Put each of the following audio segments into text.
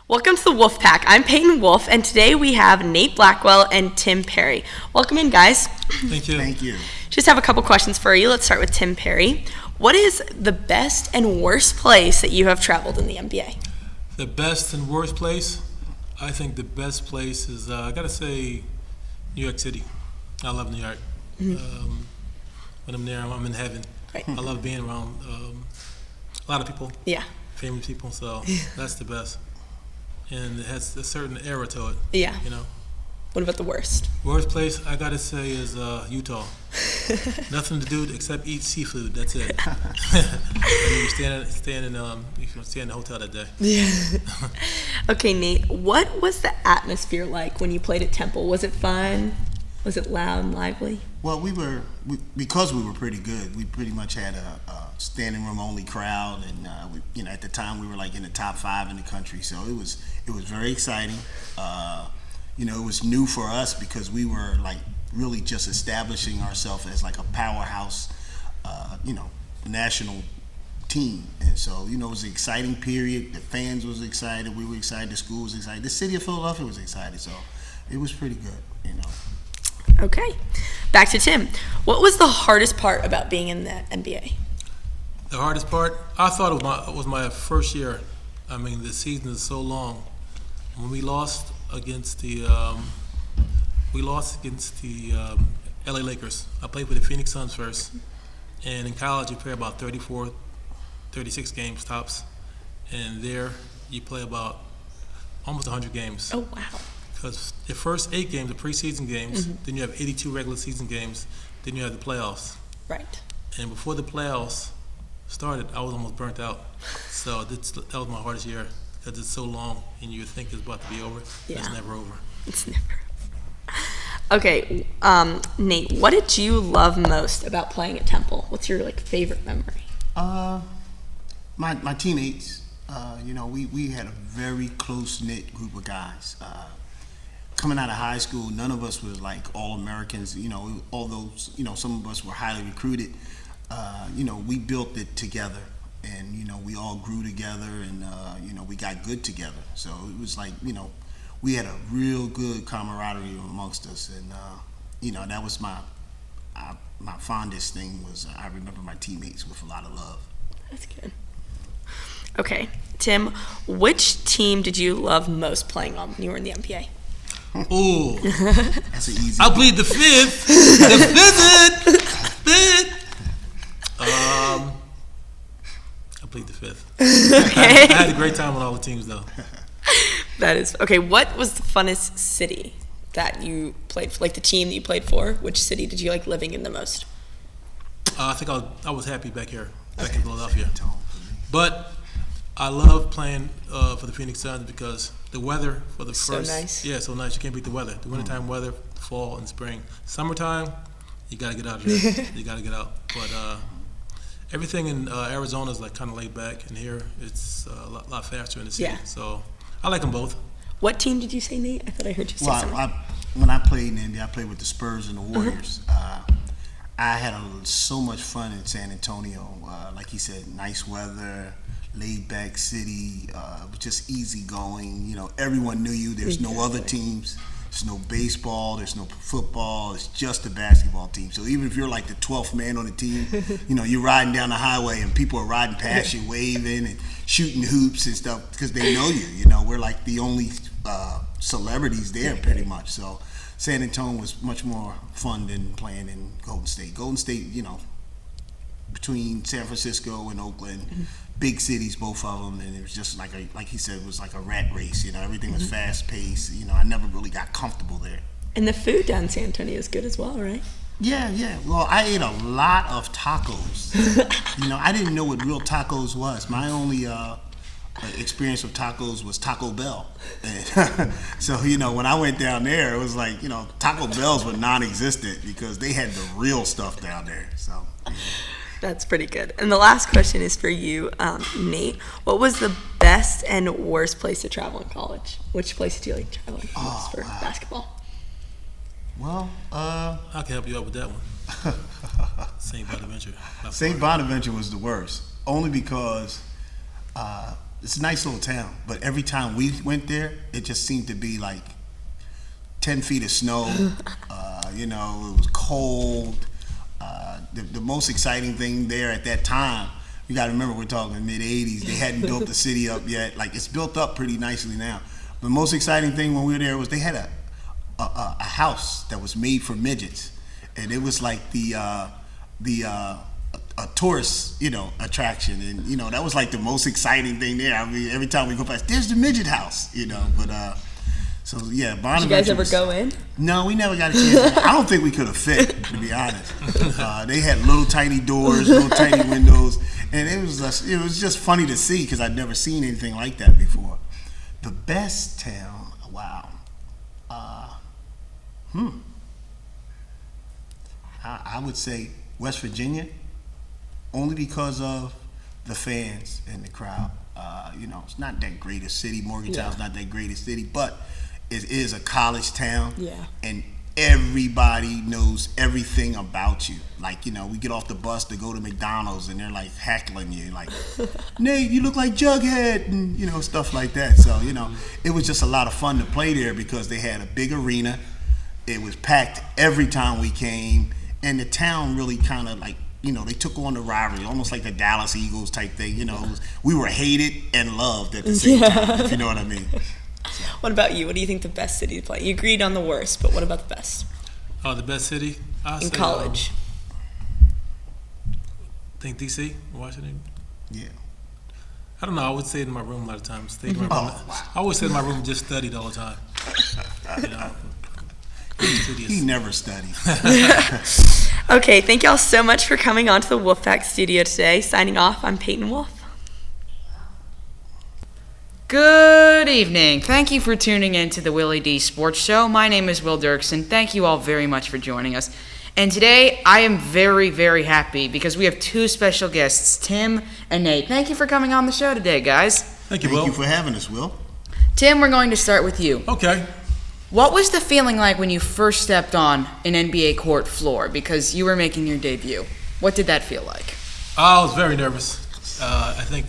Welcome to the Wolf Pack. I'm Peyton Wolf, and today we have Nate Blackwell and Tim Perry. Welcome in, guys. Thank you. Thank you. Just have a couple questions for you. Let's start with Tim Perry. What is the best and worst place that you have traveled in the NBA? The best and worst place? I think the best place is, I got to say, New York City. I love New York. Mm-hmm. When I'm there, I'm in heaven. Right. I love being around a lot of people, Yeah. famous people, so that's the best. And it has a certain era to it, Yeah. you know. What about the worst? Worst place, I got to say, is Utah. Nothing to do except eat seafood. That's it. And you stay in the hotel that day. Yeah. Okay, Nate, what was the atmosphere like when you played at Temple? Was it fun? Was it loud and lively? Well, because we were pretty good. We pretty much had a standing room only crowd, and at the time we were like in the top 5 in the country. So it was very exciting. It was new for us because we were like really just establishing ourselves as like a powerhouse, national team. And so it was an exciting period. The fans was excited. We were excited. The school was excited. The city of Philadelphia was excited. So it was pretty good. Okay. Back to Tim. What was the hardest part about being in the NBA? The hardest part, I thought it was my first year. I mean, the season is so long. When we lost against the LA Lakers. I played for the Phoenix Suns first, and in college you play about 34, 36 games tops, and there you play about almost 100 games. Oh, wow. Because the first 8 games are preseason games, then you have 82 regular season games, then you have the playoffs. Right. And before the playoffs started, I was almost burnt out. So that was my hardest year because it's so long and you think it's about to be over. Yeah. It's never over. It's never over. Okay, Nate, what did you love most about playing at Temple? What's your favorite memory? My teammates. We had a very close knit group of guys. Coming out of high school, none of us was like all Americans. Although some of us were highly recruited. We built it together, and we all grew together, and we got good together. So it was like we had a real good camaraderie amongst us, and that was my fondest thing. Was I remember my teammates with a lot of love. That's good. Okay, Tim, which team did you love most playing on when you were in the NBA? Ooh, That's an easy. I'll plead the fifth. The fifth. I plead the fifth. Okay. I had a great time on all the teams, though. That is okay. What was the funnest city that you played for? Like the team that you played for? Which city did you like living in the most? I think I was happy back here, back in Philadelphia. But I love playing for the Phoenix Suns because the weather for the So nice. Yeah, so nice. You can't beat the weather. The wintertime weather, fall and spring. Summertime, you got to get out of there. You got to get out. But everything in Arizona is like kind of laid back, and here it's a lot faster in the city. Yeah. So I like them both. What team did you say, Nate? I thought I heard you say something. When I played in the NBA, I played with the Spurs and the Warriors. I had so much fun in San Antonio. Like he said, nice weather, laid back city, just easy going. Everyone knew you. There's no other teams. There's no baseball. There's no football. It's just a basketball team. So even if you're like the 12th man on the team, you're riding down the highway and people are riding past you, waving and shooting hoops and stuff because they know you. We're like the only celebrities there pretty much. So San Antonio was much more fun than playing in Golden State. Golden State, between San Francisco and Oakland, big cities, both of them, and it was just like he said, it was like a rat race. Everything was fast paced. I never really got comfortable there. And the food down in San Antonio is good as well, right? Yeah. Well, I ate a lot of tacos. I didn't know what real tacos was. My only experience with tacos was Taco Bell. And so, when I went down there, it was like, Taco Bells were non-existent because they had the real stuff down there. So. That's pretty good. And the last question is for you, Nate. What was the best and worst place to travel in college? Which place did you like traveling most for basketball? Well, I can help you out with that one. St. Bonaventure. St. Bonaventure was the worst, only because it's a nice little town, but every time we went there, it just seemed to be like 10 feet of snow. It was cold. The most exciting thing there at that time, you got to remember, we're talking mid-'80s. They hadn't built the city up yet. Like, it's built up pretty nicely now. The most exciting thing when we were there was they had a house that was made for midgets, and it was like a tourist, attraction, and that was like the most exciting thing there. I mean, every time we go past, there's the midget house, but so yeah. Did you guys ever go in? No, we never got a chance. I don't think we could have fit, to be honest. They had little tiny doors, little tiny windows, and it was just funny to see because I'd never seen anything like that before. The best town, wow. I would say West Virginia, only because of the fans and the crowd. It's not that great a city. Morgantown's not that great a city, but it is a college town. Yeah. And everybody knows everything about you. Like, we get off the bus to go to McDonald's and they're like heckling you, like, Nate, you look like Jughead, and, stuff like that. So, it was just a lot of fun to play there because they had a big arena. It was packed every time we came. And the town really kind of like, they took on the rivalry, almost like the Dallas Eagles type thing. We were hated and loved at the same time, if you know what I mean. What about you? What do you think the best city to play? You agreed on the worst, but what about the best? Oh, the best city? In college. I think D.C., Washington. Yeah. I don't know. I would stay in my room a lot of times. Stay in my room. I always stay in my room and just studied all the time. He never studied. Okay, thank y'all so much for coming on to the Wolfpack studio today. Signing off, I'm Peyton Wolf. Good evening. Thank you for tuning in to the Willie D Sports Show. My name is Will Dirksen. Thank you all very much for joining us. And today, I am very, very happy because we have two special guests, Tim and Nate. Thank you for coming on the show today, guys. Thank you, Will. Thank you for having us, Will. Tim, we're going to start with you. Okay. What was the feeling like when you first stepped on an NBA court floor because you were making your debut? What did that feel like? I was very nervous. I think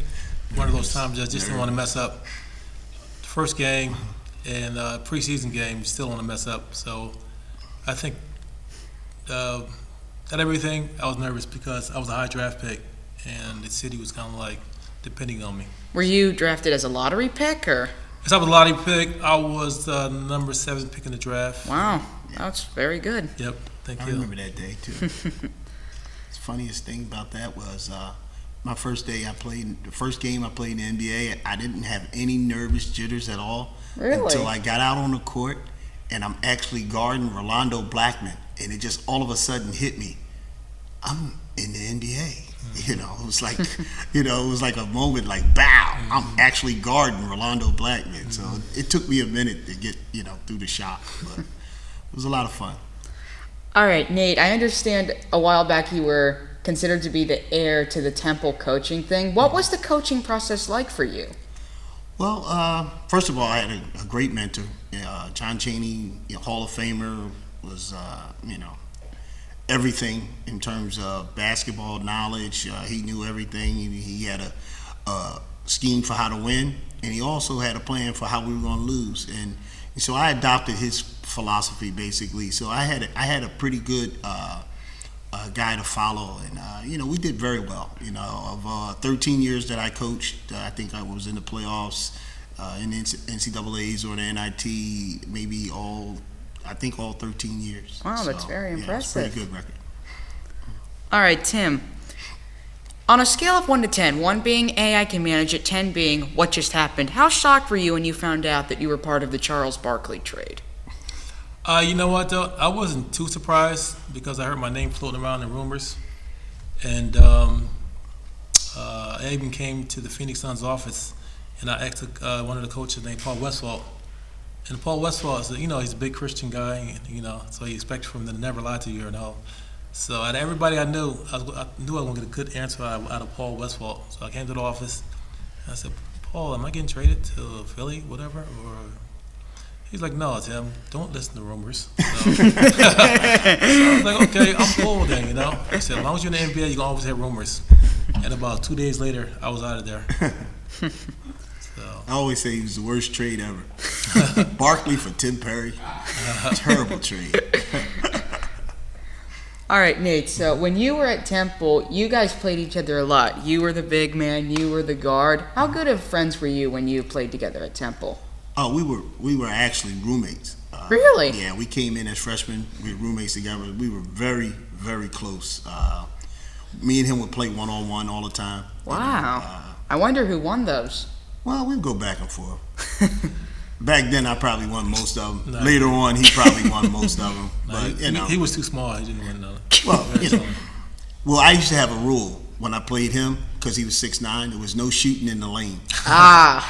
one of those times I just didn't want to mess up. First game and preseason game, you still want to mess up. So I think at everything, I was nervous because I was a high draft pick and the city was kind of like depending on me. Were you drafted as a lottery pick or? Yes, I was a lottery pick. I was number 7 pick in the draft. Wow, that's very good. Yep, thank you. I remember that day, too. The funniest thing about that was my first day the first game I played in the NBA, I didn't have any nervous jitters at all. Really? Until I got out on the court and I'm actually guarding Rolando Blackman, and it just all of a sudden hit me. I'm in the NBA. It was like, it was like a moment like, bow, I'm actually guarding Rolando Blackman. So it took me a minute to get, through the shock, but it was a lot of fun. All right, Nate, I understand a while back you were considered to be the heir to the Temple coaching thing. What was the coaching process like for you? Well, first of all, I had a great mentor. John Cheney, Hall of Famer, was, everything in terms of basketball knowledge. He knew everything. He had a scheme for how to win, and he also had a plan for how we were going to lose. And so I adopted his philosophy basically. So I had a pretty good guy to follow, and we did very well. Of 13 years that I coached, I think I was in the playoffs, in the NCAA's or the NIT, maybe all 13 years. Wow, that's very impressive. It's a pretty good record. All right, Tim. On a scale of 1 to 10, 1 being I can manage it, 10 being what just happened, how shocked were you when you found out that you were part of the Charles Barkley trade? You know what, though? I wasn't too surprised because I heard my name floating around in rumors. And I even came to the Phoenix Suns office, and I asked one of the coaches named Paul Westphal. And Paul Westphal is, he's a big Christian guy, and, so you expect from him to never lie to you and all. So out of everybody I knew, I knew I was going to get a good answer out of Paul Westphal. So I came to the office, and I said, Paul, am I getting traded to Philly, whatever? Or he's like, no, Tim, don't listen to rumors. So, so I was like, okay, I'm cool then, He said, as long as you're in the NBA, you can always hear rumors. And about 2 days later, I was out of there. I always say he was the worst trade ever. Barkley for Tim Perry. Terrible trade. All right, Nate, so when you were at Temple, you guys played each other a lot. You were the big man, you were the guard. How good of friends were you when you played together at Temple? Oh, we were actually roommates. Really? Yeah, we came in as freshmen. We were roommates together. We were very, very close. Me and him would play one-on-one all the time. Wow. I wonder who won those. Well, we'd go back and forth. Back then, I probably won most of them. Later on, he probably won most of them. But, he was too small. He didn't win none. Well, I used to have a rule when I played him because he was 6'9". There was no shooting in the lane.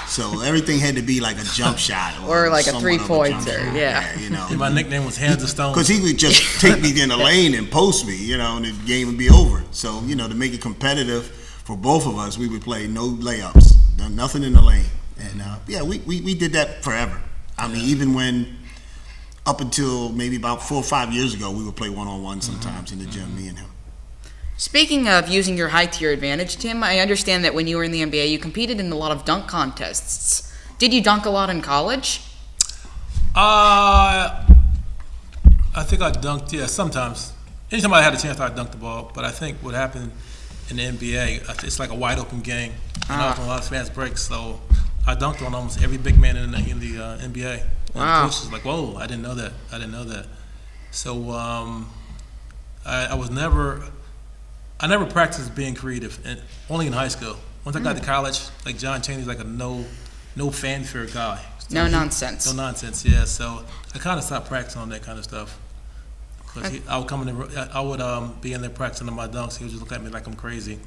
So everything had to be like a jump shot or like a somewhat of 3-pointer. Yeah. And my nickname was Hands of Stone. Because he would just take me in the lane and post me, and the game would be over. So, to make it competitive for both of us, we would play no layups, nothing in the lane. And, we did that forever. I mean, even when, up until maybe about 4 or 5 years ago, we would play one-on-one sometimes in the gym, me and him. Speaking of using your height to your advantage, Tim, I understand that when you were in the NBA, you competed in a lot of dunk contests. Did you dunk a lot in college? I think I dunked, sometimes. Anytime I had a chance, I dunked the ball. But I think what happened in the NBA, it's like a wide open game. And I was on a lot of fast breaks, so I dunked on almost every big man in the NBA. And the coach was like, "Whoa, I didn't know that." So I never practiced being creative, and only in high school. Once I got to college, like John Cheney's like a no fanfare guy. So no nonsense. No nonsense, yeah. So I kind of stopped practicing on that kind of stuff. Because I would come in there, I would be in there practicing on my dunks. He would just look at me like I'm crazy.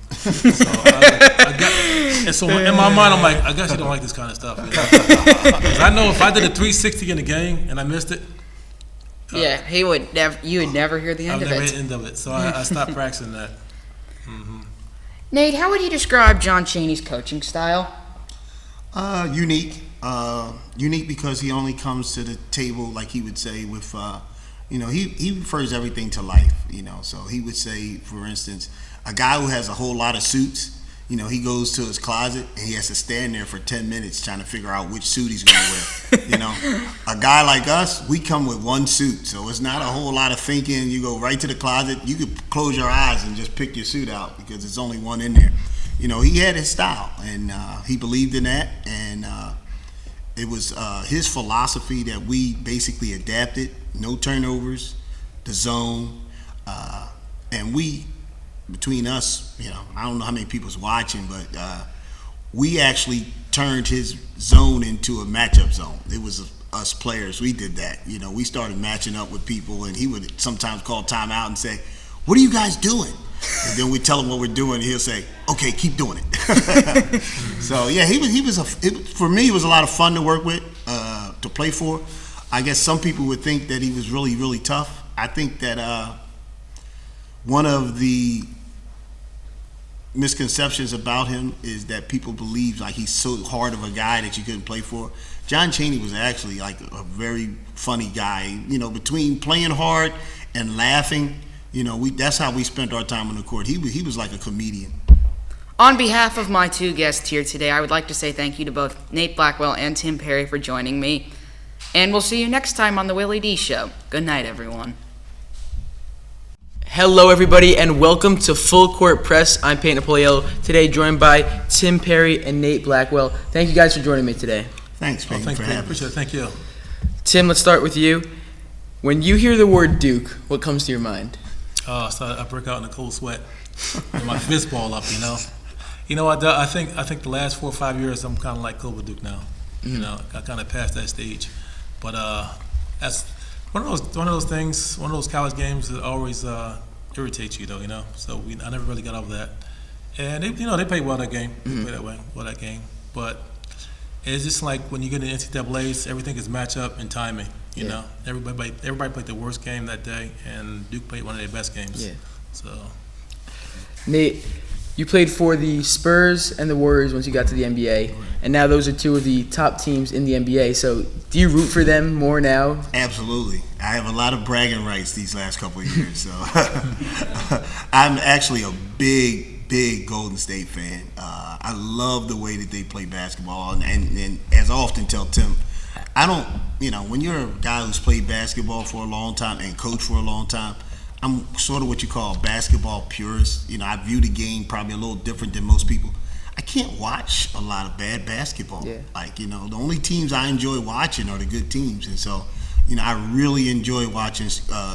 So in my mind, I'm like, I guess you don't like this kind of stuff. Because I know if I did a 360 in the game and I missed it, you would never hear the end of it. I would never hear the end of it. So I stopped practicing that. Mm-hmm. Nate, how would you describe John Cheney's coaching style? Unique. Unique because he only comes to the table, like he would say, with he refers everything to life, So he would say, for instance, a guy who has a whole lot of suits, he goes to his closet and he has to stand there for 10 minutes trying to figure out which suit he's going to wear. A guy like us, we come with one suit, so it's not a whole lot of thinking. You go right to the closet. You could close your eyes and just pick your suit out because there's only one in there. He had his style, and he believed in that, and it was his philosophy that we basically adapted. No turnovers, the zone, and we, between us, I don't know how many people's watching, but we actually turned his zone into a matchup zone. It was us players. We did that. We started matching up with people, and he would sometimes call timeout and say, "What are you guys doing?" And then we tell him what we're doing, and he'll say, "Okay, keep doing it." So yeah, for me, it was a lot of fun to work with, to play for. I guess some people would think that he was really, really tough. I think that one of the misconceptions about him is that people believe like he's so hard of a guy that you couldn't play for. John Cheney was actually like a very funny guy. Between playing hard and laughing, that's how we spent our time on the court. He was like a comedian. On behalf of my two guests here today, I would like to say thank you to both Nate Blackwell and Tim Perry for joining me. And we'll see you next time on the Willie D Show. Good night, everyone. Hello, everybody, and welcome to Full Court Press. I'm Peyton Napoliello, today joined by Tim Perry and Nate Blackwell. Thank you guys for joining me today. Thanks, Peyton, for having us. Appreciate it. Thank you. Tim, let's start with you. When you hear the word Duke, what comes to your mind? So I break out in a cold sweat with my fist ball up, I think the last 4 or 5 years, I'm kind of like Kobe Duke now. I kind of passed that stage. But that's one of those things, one of those college games that always irritates you, though. So I never really got over that. And they played well that game. They played that game. But it's just like when you get in the NCAA's, everything is matchup and timing. Everybody played the worst game that day, and Duke played one of their best games. Yeah. So, Nate, you played for the Spurs and the Warriors once you got to the NBA, and now those are two of the top teams in the NBA. So, do you root for them more now? Absolutely. I have a lot of bragging rights these last couple of years. So, I'm actually a big big Golden State fan. I love the way that they play basketball, and as I often tell Tim, I don't, when you're a guy who's played basketball for a long time and coached for a long time, I'm sort of what you call a basketball purist. I view the game probably a little different than most people. I can't watch a lot of bad basketball. Yeah. The only teams I enjoy watching are the good teams, and so, I really enjoy watching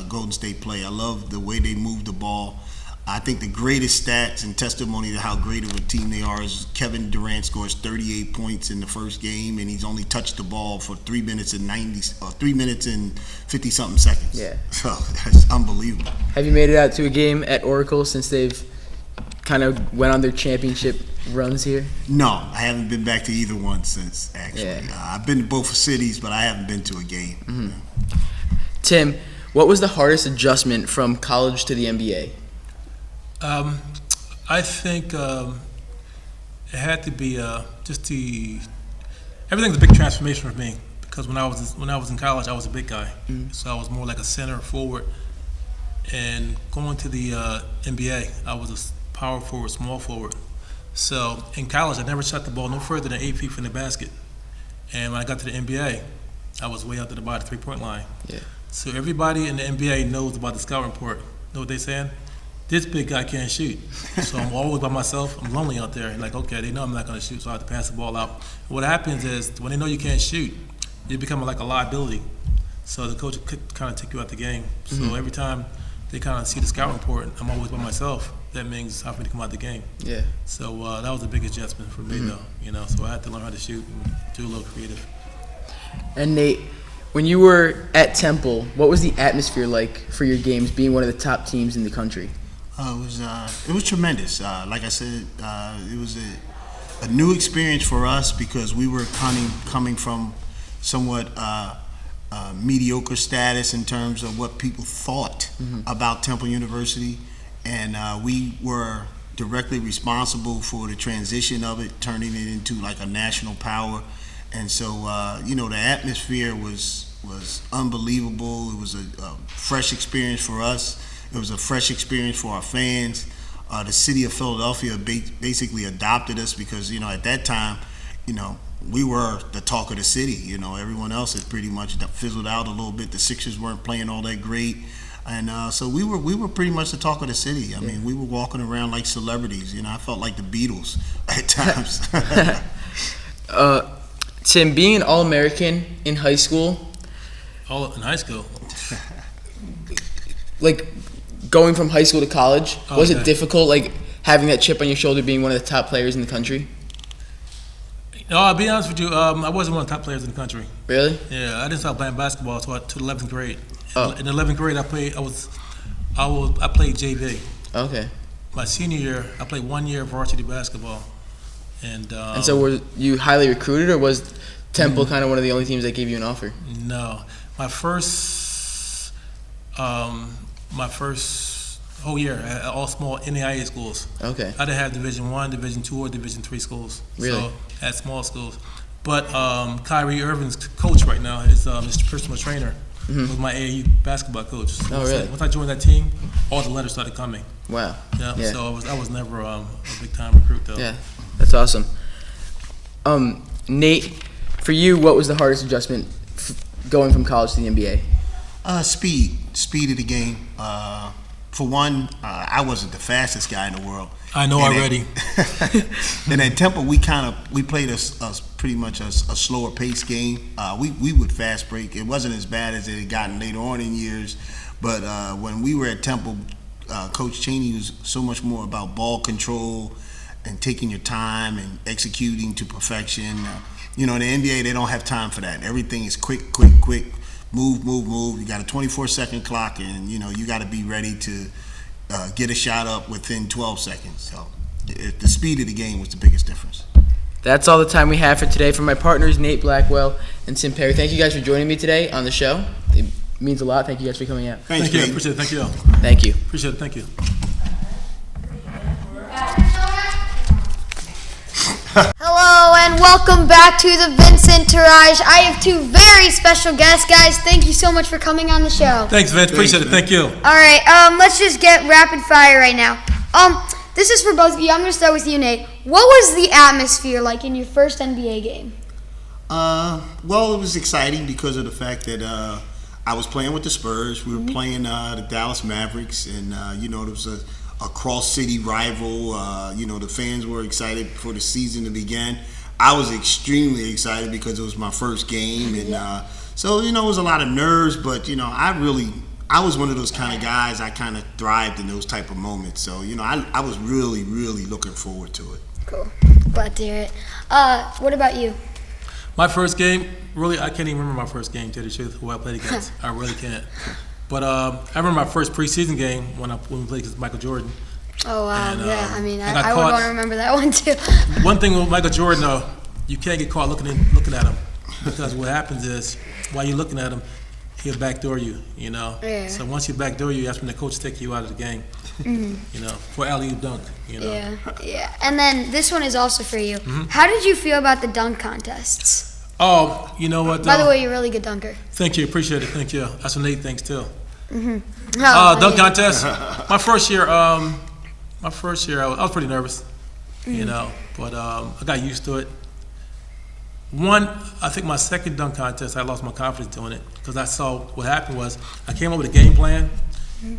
Golden State play. I love the way they move the ball. I think the greatest stats and testimony to how great of a team they are is Kevin Durant scores 38 points in the first game, and he's only touched the ball for 3 minutes and 50-something seconds. Yeah. So that's unbelievable. Have you made it out to a game at Oracle since they've kind of went on their championship runs here? No, I haven't been back to either one since, actually. Yeah. I've been to both cities, but I haven't been to a game. Mm-hmm. Tim, what was the hardest adjustment from college to the NBA? I think it had to be everything's a big transformation for me, because when I was in college, I was a big guy, so I was more like a center forward, and going to the NBA, I was a power forward, small forward. So in college, I never shot the ball no further than 8 feet from the basket, and when I got to the NBA, I was way out to the bottom 3-point line. Yeah. So everybody in the NBA knows about the scouting report. Know what they're saying? This big guy can't shoot. So I'm always by myself. I'm lonely out there. And okay, they know I'm not going to shoot, so I have to pass the ball out. What happens is, when they know you can't shoot, you become like a liability. So the coach could kind of take you out the game. So every time they kind of see the scout report, I'm always by myself. That means it's hard for me to come out the game. Yeah. So that was a big adjustment for me, though. So I had to learn how to shoot and do a little creative. And Nate, when you were at Temple, what was the atmosphere like for your games, being one of the top teams in the country? It was tremendous. Like I said, it was a new experience for us because we were coming from somewhat mediocre status in terms of what people thought about Temple University, and we were directly responsible for the transition of it, turning it into like a national power. And so, the atmosphere was unbelievable. It was a fresh experience for us. It was a fresh experience for our fans. The city of Philadelphia basically adopted us because, at that time, we were the talk of the city. Everyone else had pretty much fizzled out a little bit. The Sixers weren't playing all that great. And so we were pretty much the talk of the city. I mean, we were walking around like celebrities. I felt like the Beatles at times. Tim, being an All-American in high school, In high school? like going from high school to college, was it Okay. difficult, like having that chip on your shoulder, being one of the top players in the country? No, I'll be honest with you. I wasn't one of the top players in the country. Really? Yeah, I didn't start playing basketball until the 11th grade. Oh. In the 11th grade, I played JV. Okay. My senior year, I played 1 year varsity basketball, and So were you highly recruited, or was Temple kind of one of the only teams that gave you an offer? no, my first whole year at all small NAIA schools. Okay. I didn't have Division I, Division II, or Division III schools. Really? So at small schools. But Kyrie Irving's coach right now is his personal trainer. Was my AAU basketball coach. So really? Once I joined that team, all the letters started coming. Wow. Yeah. Yeah. So I was never a big time recruit though. Yeah, that's awesome. Nate, for you, what was the hardest adjustment going from college to the NBA? Speed of the game. For one, I wasn't the fastest guy in the world. I know And already. And at Temple, we played a pretty much a slower pace game. We would fast break. It wasn't as bad as it had gotten later on in years, but when we were at Temple, Coach Cheney was so much more about ball control and taking your time and executing to perfection. In the NBA, they don't have time for that. Everything is quick. Move. You got a 24-second clock, and you got to be ready to get a shot up within 12 seconds. So the speed of the game was the biggest difference. That's all the time we have for today. From my partners, Nate Blackwell and Tim Perry, thank you guys for joining me today on the show. It means a lot. Thank you guys for coming out. Thanks, Thank you. Nate. Appreciate it. Thank you. Thank you. Appreciate it. Thank you. Hello and welcome back to the Vincent Tourage. I have two very special guests, guys. Thank you so much for coming on the show. Thanks, Vince. Appreciate it. Thank you. All right, let's just get rapid fire right now. this is for both of you. I'm going to start with you, Nate. What was the atmosphere like in your first NBA game? Well, it was exciting because of the fact that I was playing with the Spurs. We were playing the Dallas Mavericks, and there was a cross-city rival. The fans were excited for the season to begin. I was extremely excited because it was my first game, and so it was a lot of nerves. But I was one of those kind of guys. I kind of thrived in those type of moments. So I was really, really looking forward to it. Cool. Glad to hear it. What about you? My first game, really, I can't even remember my first game, to tell you the truth, who I played against. I really can't. But I remember my first preseason game when we played against Michael Jordan. Oh, wow. And, I mean, I I would want to remember that one, too. One thing with Michael Jordan, though, you can't get caught looking at him. Because what happens is, while you're looking at him, he'll backdoor you, Yeah. So once he backdoor you, that's when the coach takes you out of the game, for alley-oop dunk, Yeah. And then this one is also for you. How did you feel about the dunk contests? Oh, you know what? By the way, you're a really good dunker. Thank you, appreciate it, thank you. That's what Nate thinks, too. Dunk Contest, my first year, I was pretty nervous, but I got used to it. I think my second dunk contest, I lost my confidence doing it because I saw what happened was I came up with a game plan,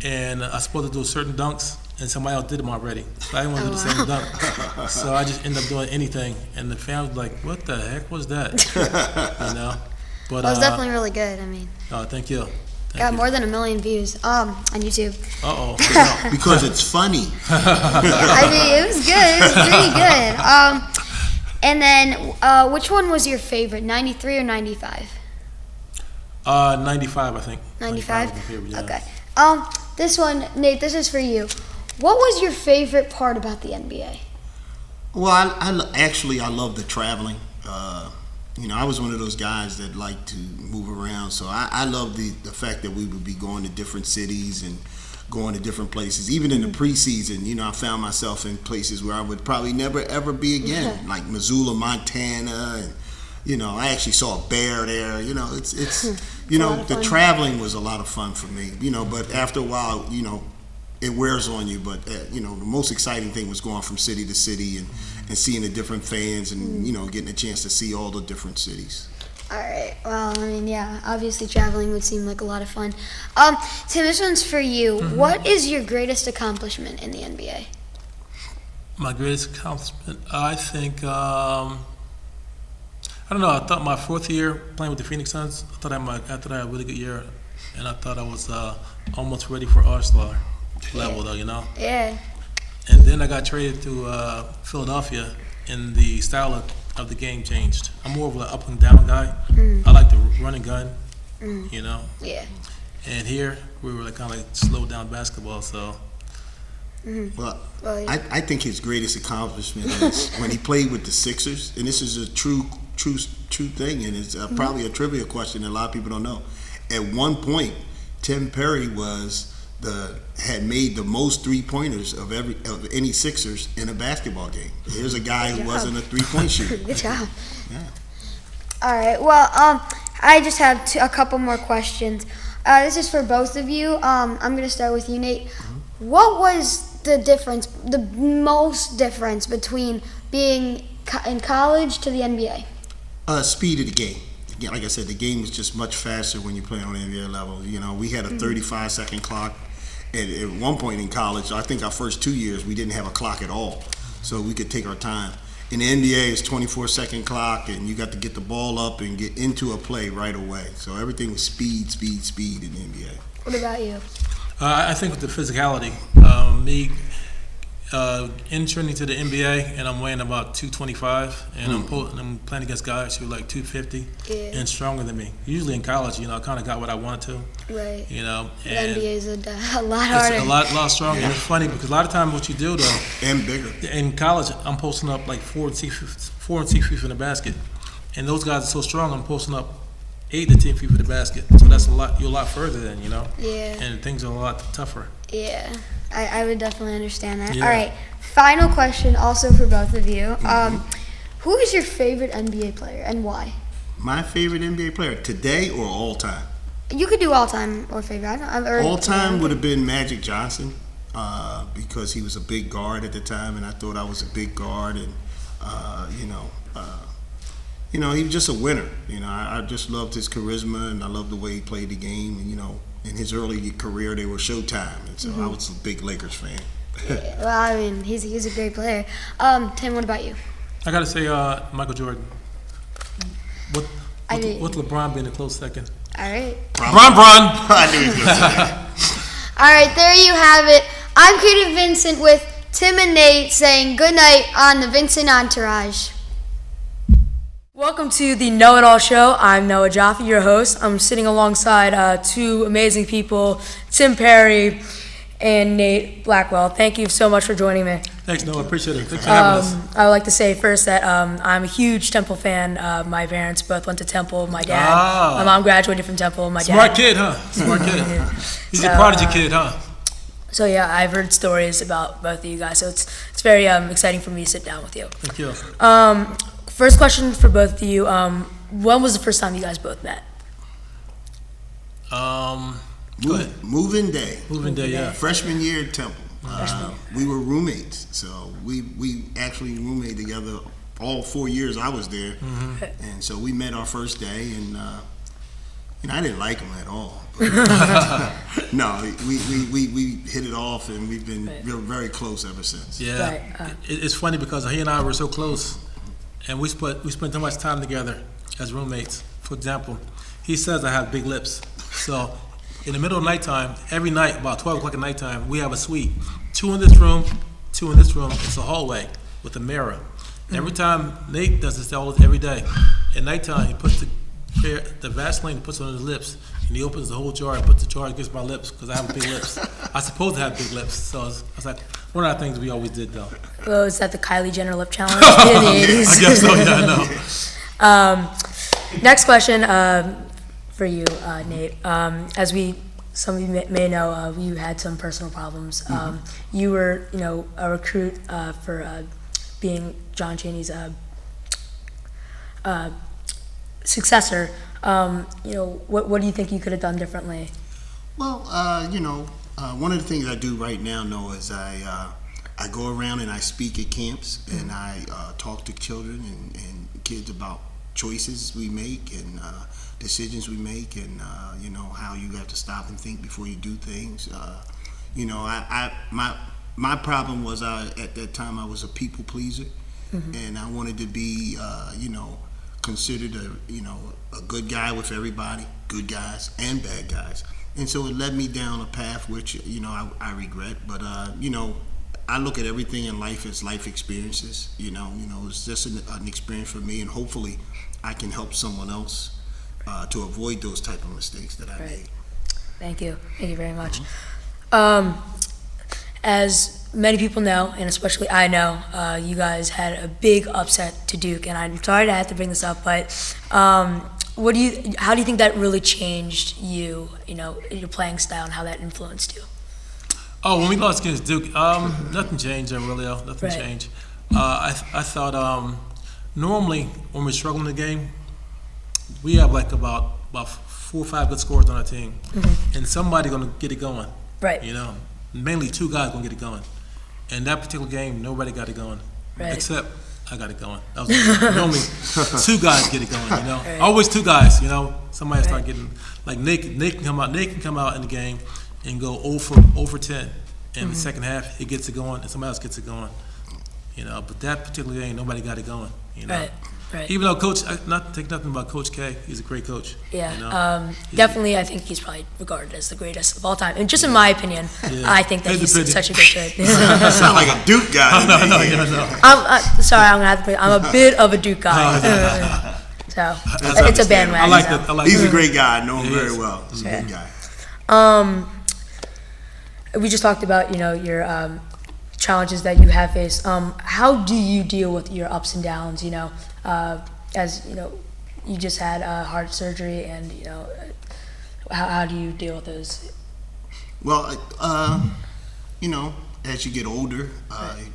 and I was supposed to do certain dunks, and somebody else did them already. So I didn't want to do the same dunk. So I just ended up doing anything, and the fans was like, "What the heck was that?" But it was definitely really good. I mean, oh, thank you. Got more than 1 million views on YouTube. Because it's funny. I mean, it was good. It was pretty good. And then, which one was your favorite, 93 or 95? 95, I think. 95? Was my favorite, yeah. Okay. This one, Nate, this is for you. What was your favorite part about the NBA? Well, I love the traveling. I was one of those guys that liked to move around, so I love the fact that we would be going to different cities and going to different places. Even in the preseason, I found myself in places where I would probably never ever be again, like Missoula, Montana, and I actually saw a bear there. It's the traveling was a lot of fun for me. But after a while, it wears on you. But the most exciting thing was going from city to city and seeing the different fans and getting a chance to see all the different cities. All right. Well, I mean, yeah, obviously traveling would seem like a lot of fun. Tim, this one's for you. What is your greatest accomplishment in the NBA? My greatest accomplishment, I think, I don't know. I thought my fourth year playing with the Phoenix Suns, I thought I had a really good year, and I thought I was almost ready for All-Star level, though, Yeah. And then I got traded to Philadelphia, and the style of the game changed. I'm more of an up and down guy. I like to run and gun, Yeah. And here we were kind of slowed down basketball, so. Well, yeah. I think his greatest accomplishment is when he played with the Sixers, and this is a true thing, and it's probably a trivia question that a lot of people don't know. At one point, Tim Perry had made the most 3-pointers of any Sixers in a basketball game. Here's a guy who wasn't a 3-point shooter. Good job. Yeah. All right. Well, I just have a couple more questions. This is for both of you. I'm going to start with you, Nate. What was the most difference between being in college to the NBA? Speed of the game. Again, like I said, the game was just much faster when you play on the NBA level. We had a 35-second clock. And at one point in college, I think our first 2 years, we didn't have a clock at all. So we could take our time. In the NBA, it's 24-second clock, and you got to get the ball up and get into a play right away. So everything was speed in the NBA. What about you? I think with the physicality, me entering into the NBA, and I'm weighing about 225, and I'm playing against guys who are like 250 and stronger than me. Usually in college, I kind of got what I wanted to. Right. And the NBA is a lot harder. It's a lot stronger. And it's funny because a lot of times what you do though, and bigger. In college, I'm posting up like 4 and 6 feet from the basket, and those guys are so strong. I'm posting up 8 to 10 feet from the basket. So that's a lot. You're a lot further than Yeah. And things are a lot tougher. Yeah. I would definitely understand that. Yeah. All right. Final question, also for both of you. Who is your favorite NBA player and why? My favorite NBA player today or all time? You could do all time or favorite. All time would have been Magic Johnson. because he was a big guard at the time, and I thought I was a big guard, and he was just a winner. I just loved his charisma, and I loved the way he played the game. And in his early career, they were Showtime, and so I was a big Lakers fan. Yeah, well, I mean, he's a great player. Tim, what about you? I gotta say, Michael Jordan. With LeBron being a close second. All right. Bron. I knew he was going to say that. All right, there you have it. I'm Katie Vincent with Tim and Nate saying good night on the Vincent Entourage. Welcome to the Know It All Show. I'm Noah Jaffe, your host. I'm sitting alongside two amazing people, Tim Perry and Nate Blackwell. Thank you so much for joining me. Thanks, Noah. Appreciate it. Thanks for having us. I would like to say first that I'm a huge Temple fan. My parents both went to Temple. My dad, my mom graduated from Temple. My Smart dad. kid, huh? Smart kid. He's a prodigy kid, huh? So yeah, I've heard stories about both of you guys. So it's very exciting for me to sit down with you. Thank you. First question for both of you. When was the first time you guys both met? Go ahead. Moving day. Moving day, yeah. Freshman year at Temple. We were roommates, so we actually roommated together all 4 years I was there, and so we met our first day, and I didn't like him at all. No, we hit it off, and we've been very close ever since. Yeah, it's funny because he and I were so close, and we spent so much time together as roommates. For example, he says I have big lips, so. In the middle of nighttime, every night, about 12 o'clock at nighttime, we have a suite. 2 in this room, 2 in this room. It's a hallway with a mirror. Every time, Nate does this every day. At nighttime, he puts the Vaseline, puts it on his lips, and he opens the whole jar and puts the jar against my lips because I have big lips. I supposed to have big lips, so it's like one of the things we always did, though. Oh, is that the Kylie Jenner lip challenge? I guess so, yeah, I know. Next question. For you, Nate, as some of you may know, you had some personal problems. You were, a recruit for being John Cheney's successor. What do you think you could have done differently? Well, one of the things I do right now, Noah, is I go around and I speak at camps, and I talk to children and kids about choices we make and decisions we make, and how you have to stop and think before you do things. My problem was at that time I was a people pleaser, and I wanted to be considered a good guy with everybody, good guys and bad guys, and so it led me down a path which I regret, but I look at everything in life as life experiences. It's just an experience for me, and hopefully I can help someone else to avoid those type of mistakes that I made. Thank you very much. As many people know, and especially I know, you guys had a big upset to Duke, and I'm sorry to have to bring this up, but how do you think that really changed you, your playing style, and how that influenced you? Oh, when we lost against Duke, nothing changed really. Nothing changed. I thought normally when we struggle in the game, we have like about 4 or 5 good scorers on our team, and somebody gonna get it going. Right. Mainly 2 guys gonna get it going. And that particular game, nobody got it going, except I got it going. That was normally 2 guys get it going. Right. Always 2 guys. Somebody start getting like Nate can come out. Nate can come out in the game and go 0 for 10. In the second half, he gets it going, and somebody else gets it going. But that particular game, nobody got it going. Right. Even though Coach, not take nothing about Coach K, he's a great coach. Yeah, definitely. I think he's probably regarded as the greatest of all time, and just in my opinion, I think that he's such a good kid. Sound like a Duke guy. No. I'm sorry, I'm gonna have to put. I'm a bit of a Duke guy, so it's a bandwagon. I like that. He's a great guy. I know him very well. He's a good guy. We just talked about your challenges that you have faced. How do you deal with your ups and downs? As you just had heart surgery, and how do you deal with those? Well, as you get older,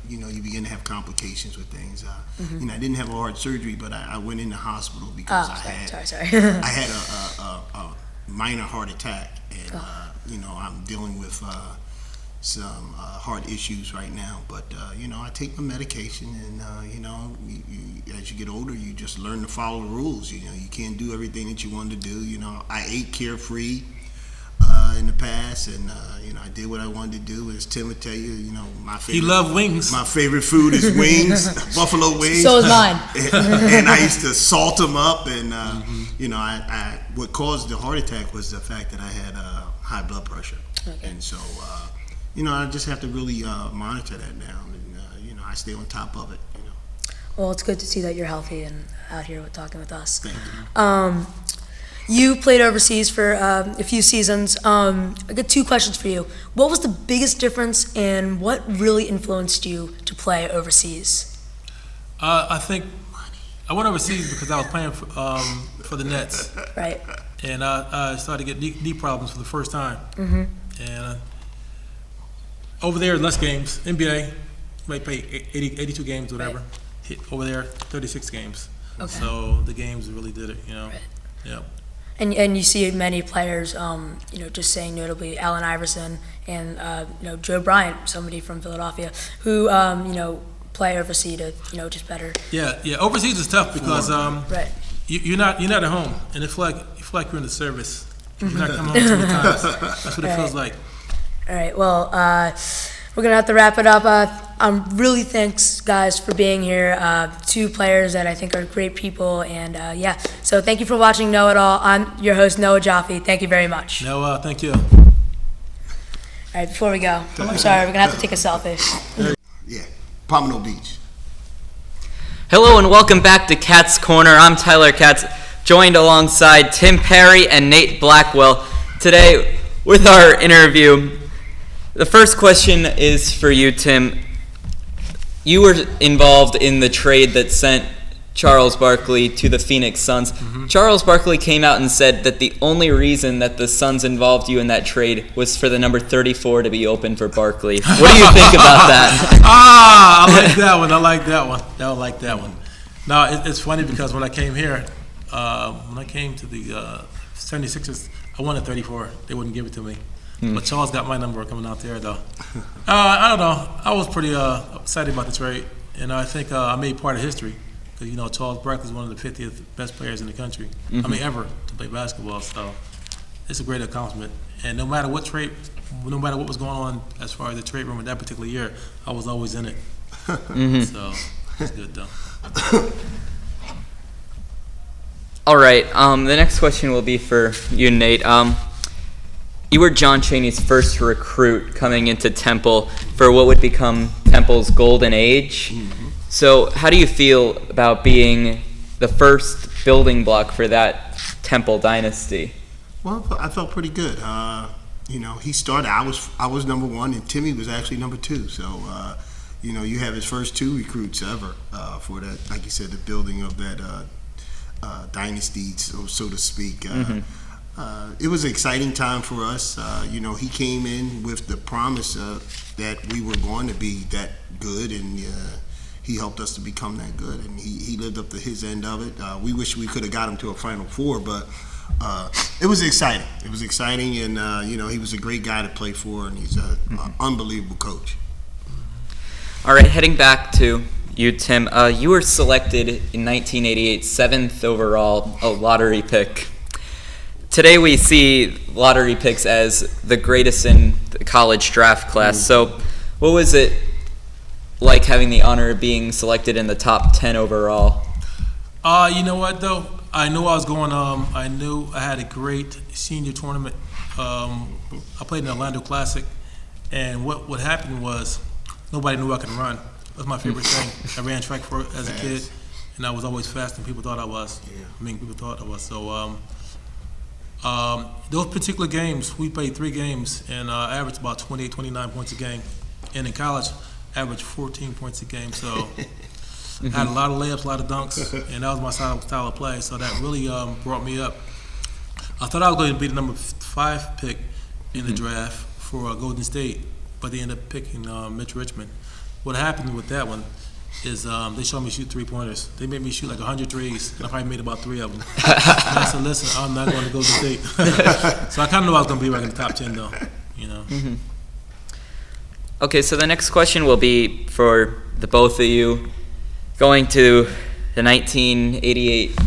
you begin to have complications with things. I didn't have a heart surgery, but I went in the hospital because I had a minor heart attack, and I'm dealing with some heart issues right now. But I take my medication, and as you get older, you just learn to follow the rules. You can't do everything that you want to do. I ate carefree in the past, and I did what I wanted to do. As Tim would tell you, my favorite. You love wings. My favorite food is wings, buffalo wings. So is mine. And I used to salt them up, and I what caused the heart attack was the fact that I had high blood pressure, and so I just have to really monitor that now, and I stay on top of it. Well, it's good to see that you're healthy and out here talking with us. Thank you. You played overseas for a few seasons. I got two questions for you. What was the biggest difference, and what really influenced you to play overseas? I think I went overseas because I was playing for the Nets, Right. and I started to get knee problems for the first time. Mm-hmm. And over there, less games. NBA, you might play 82 games, whatever. Right. Hit over there, 36 games. Okay. So the games really did it, Right. Yeah. And you see many players, just saying notably Allen Iverson and Joe Bryant, somebody from Philadelphia, who play overseas to just better. Yeah. Overseas is tough because Right. you're not at home, and it's like you feel like you're in the service. You're not coming home too many times. That's what it feels like. All right. Well, we're gonna have to wrap it up. Really thanks, guys, for being here. Two players that I think are great people, and So thank you for watching Know It All. I'm your host, Noah Jaffe. Thank you very much. No, thank you. All right. Before we go, I'm sorry. We're gonna have to take a selfie. Yeah, Pomino Beach. Hello and welcome back to Katz Corner. I'm Tyler Katz, joined alongside Tim Perry and Nate Blackwell. Today, with our interview, the first question is for you, Tim. You were involved in the trade that sent Charles Barkley to the Phoenix Suns. Mm-hmm. Charles Barkley came out and said that the only reason that the Suns involved you in that trade was for the number 34 to be open for Barkley. What do you think about that? I like that one. I like that one. No, it's funny because when I came here, when I came to the 76ers, I wanted 34. They wouldn't give it to me. But Charles got my number coming out there, though. I don't know. I was pretty excited about the trade, and I think I made part of history because Charles Barkley is one of the 50th best players in the country. I mean, ever to play basketball. So it's a great accomplishment. And no matter what was going on as far as the trade room in that particular year, I was always in it. So it's good, though. All right. The next question will be for you, Nate. You were John Cheney's first recruit coming into Temple for what would become Temple's golden age. So how do you feel about being the first building block for that Temple dynasty? Well, I felt pretty good. He started. I was number one, and Timmy was actually number two. So, you have his first two recruits ever for that, like you said, the building of that dynasty, so to speak. It was an exciting time for us. He came in with the promise that we were going to be that good, and he helped us to become that good, and he lived up to his end of it. We wish we could have got him to a Final Four, but it was exciting. It was exciting, and he was a great guy to play for, and he's an unbelievable coach. All right, heading back to you, Tim. You were selected in 1988, 7th overall, a lottery pick. Today we see lottery picks as the greatest in the college draft class. So what was it like having the honor of being selected in the top 10 overall? You know what, though? I knew I was going. I knew I had a great senior tournament. I played in the Orlando Classic, and what happened was nobody knew I could run. That's my favorite thing. I ran track as a kid, and I was always fast, and people thought I was. People thought I was. So those particular games, we played 3 games, and averaged about 28, 29 points a game. And in college, averaged 14 points a game. So I had a lot of layups, a lot of dunks, and that was my style of play. So that really brought me up. I thought I was going to be the number 5 pick in the draft for Golden State, but they ended up picking Mitch Richmond. What happened with that one is they showed me shoot 3-pointers. They made me shoot like 100 threes, and I probably made about 3 of them. And I said, listen, I'm not going to Golden State. So I kind of knew I was going to be right in the top 10, though. Okay, so the next question will be for the both of you. Going to the 1988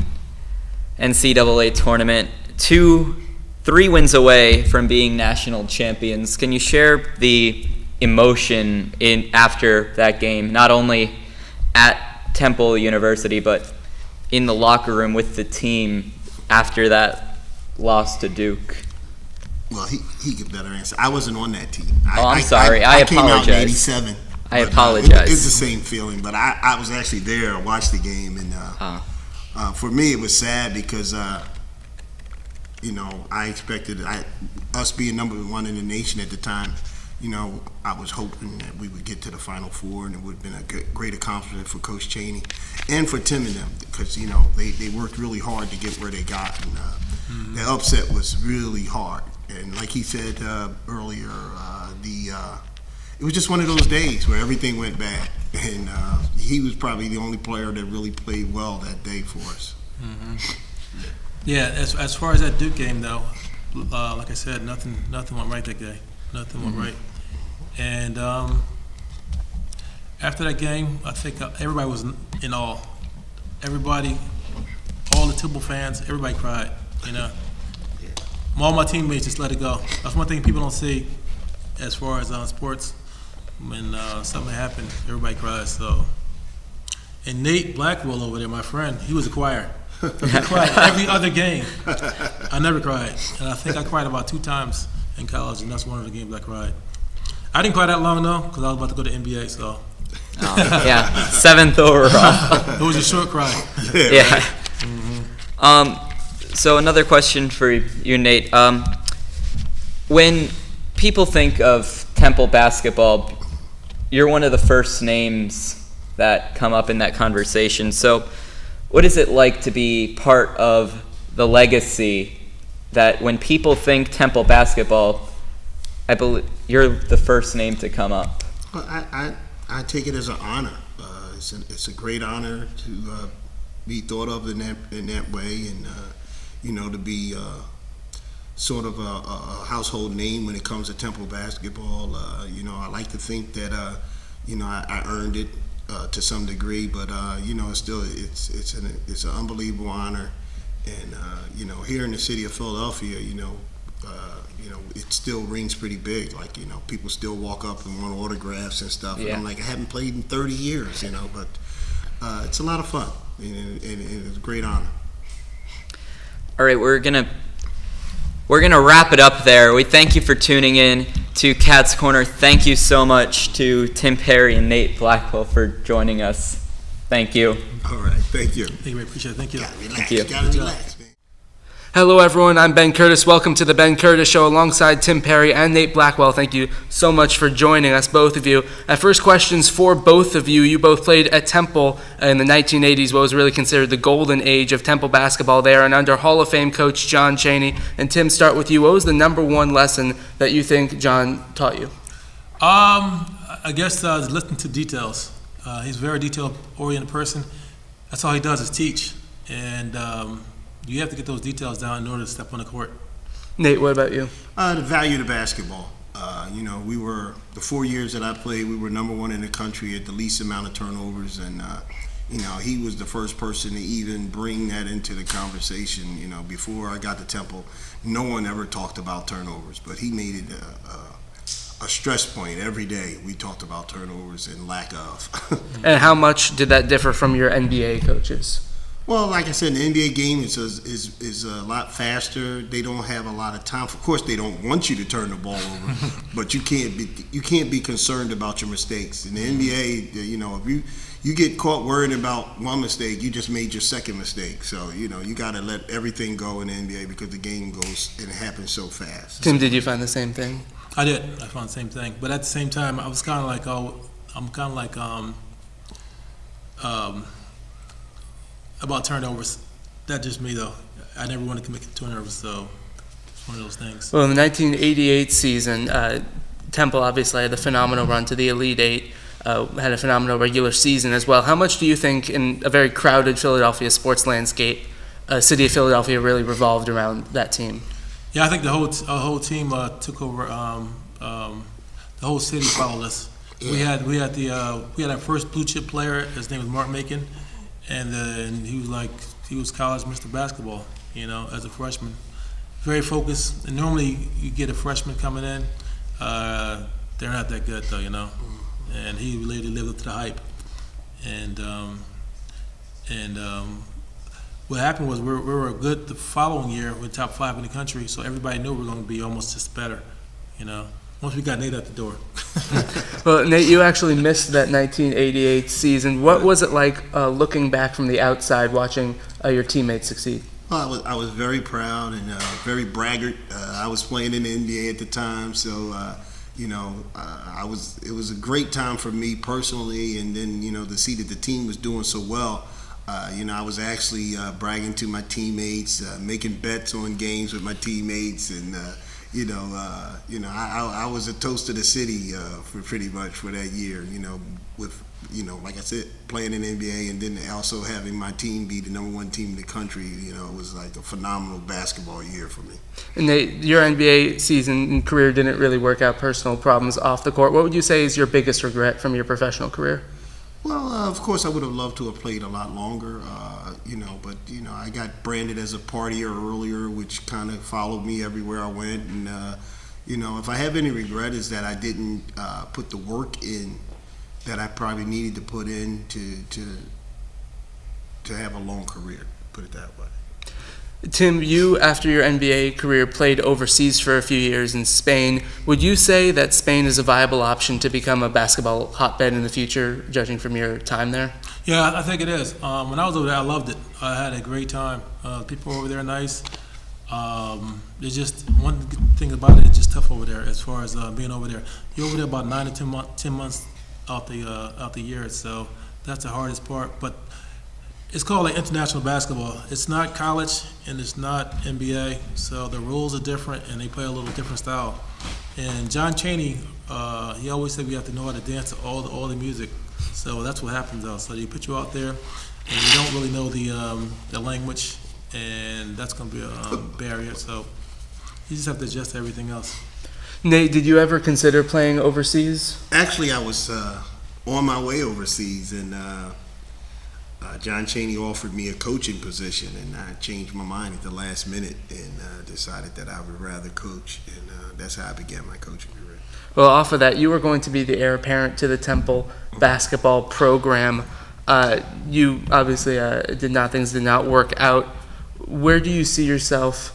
NCAA tournament, 3 wins away from being national champions. Can you share the emotion after that game, not only at Temple University, but in the locker room with the team after that loss to Duke? Well, he could better answer. I wasn't on that team. I'm sorry. I came out in apologize. '87. I apologize. It's the same feeling, but I was actually there. I watched the game, and for me, it was sad because I expected us being number 1 in the nation at the time. I was hoping that we would get to the Final Four, and it would have been a great accomplishment for Coach Cheney and for Tim and them, because they worked really hard to get where they got, and the upset was really hard. And like he said earlier, it was just one of those days where everything went bad, and he was probably the only player that really played well that day for us. Mm-hmm. Yeah, as far as that Duke game, though, like I said, nothing went right that day. Nothing went right. And after that game, I think everybody was in awe. Everybody, all the Temple fans, everybody cried. All my teammates just let it go. That's one thing people don't see as far as sports. When something happened, everybody cries. So, and Nate Blackwell over there, my friend, he was a crier. He cried every other game. I never cried, and I think I cried about 2 times in college, and that's one of the games I cried. I didn't cry that long though, because I was about to go to NBA. So, yeah, 7th overall. It was a short cry. Yeah. So another question for you, Nate. When people think of Temple basketball, you're one of the first names that come up in that conversation. So what is it like to be part of the legacy that when people think Temple basketball, I believe you're the first name to come up? Well, I take it as an honor. It's a great honor to be thought of in that way, and to be sort of a household name when it comes to Temple basketball. I like to think that I earned it to some degree, but it's still it's an unbelievable honor, and here in the city of Philadelphia, it still rings pretty big. Like people still walk up and want autographs and stuff. Yeah. And I'm like, I haven't played in 30 years, but it's a lot of fun, and it's a great honor. All right, we're gonna wrap it up there. We thank you for tuning in to Cat's Corner. Thank you so much to Tim Perry and Nate Blackwell for joining us. Thank you. All right, thank you. Thank you, appreciate it. Thank you. Gotta relax. Thank you. Gotta relax, man. Hello, everyone. I'm Ben Curtis. Welcome to the Ben Curtis Show alongside Tim Perry and Nate Blackwell. Thank you so much for joining us, both of you. First questions for both of you. You both played at Temple in the 1980s, what was really considered the golden age of Temple basketball there, and under Hall of Fame coach John Cheney. And Tim, start with you. What was the number 1 lesson that you think John taught you? I guess listen to details. He's a very detail-oriented person. That's all he does is teach, and you have to get those details down in order to step on the court. Nate, what about you? The value of basketball. We were, the 4 years that I played, we were number 1 in the country at the least amount of turnovers, and he was the first person to even bring that into the conversation. Before I got to Temple, no one ever talked about turnovers, but he made it a stress point every day. We talked about turnovers and lack of. And how much did that differ from your NBA coaches? Well, like I said, the NBA game is a lot faster. They don't have a lot of time. Of course, they don't want you to turn the ball over, but you can't be concerned about your mistakes. In the NBA, if you get caught worrying about one mistake, you just made your second mistake. So you got to let everything go in the NBA because the game goes and it happens so fast. Tim, did you find the same thing? I did. I found the same thing. But at the same time, I was kind of like, about turnovers. That's just me, though. I never wanted to commit turnovers, so it's one of those things. Well, in the 1988 season, Temple obviously had a phenomenal run to the Elite Eight, had a phenomenal regular season as well. How much do you think, in a very crowded Philadelphia sports landscape, city of Philadelphia really revolved around that team? Yeah, I think the whole team took over the whole city followed us. We had our first blue chip player. His name was Mark Macon, and he was college Mr. Basketball. As a freshman, very focused. And normally you get a freshman coming in, they're not that good though, And he really lived up to the hype. And what happened was we were good the following year. We were top 5 in the country, so everybody knew we were going to be almost just better, once we got Nate out the door. Well, Nate, you actually missed that 1988 season. What was it like looking back from the outside, watching your teammates succeed? Well, I was very proud and very braggart. I was playing in the NBA at the time, so it was a great time for me personally, and then to see that the team was doing so well. I was actually bragging to my teammates, making bets on games with my teammates, and I was a toast of the city for pretty much for that year. With like I said, playing in the NBA, and then also having my team be the #1 team in the country. It was like a phenomenal basketball year for me. And Nate, your NBA season and career didn't really work out. Personal problems off the court. What would you say is your biggest regret from your professional career? Well, of course, I would have loved to have played a lot longer, but I got branded as a partier earlier, which kind of followed me everywhere I went. And if I have any regret, is that I didn't put the work in that I probably needed to put in to have a long career. Put it that way. Tim, you, after your NBA career, played overseas for a few years in Spain. Would you say that Spain is a viable option to become a basketball hotbed in the future, judging from your time there? Yeah, I think it is. When I was over there, I loved it. I had a great time. People over there are nice. There's just one thing about it, it's just tough over there as far as being over there. You're over there about 9 to 10 months out the year, so that's the hardest part. But it's called like international basketball. It's not college and it's not NBA, so the rules are different and they play a little different style. And John Cheney, he always said we have to know how to dance to all the music. So that's what happens though. So they put you out there and you don't really know the language, and that's going to be a barrier. So you just have to adjust to everything else. Nate, did you ever consider playing overseas? Actually, I was on my way overseas, and John Cheney offered me a coaching position, and I changed my mind at the last minute and decided that I would rather coach, and that's how I began my coaching career. Well, off of that, you were going to be the heir apparent to the Temple basketball program. You obviously things did not work out. Where do you see yourself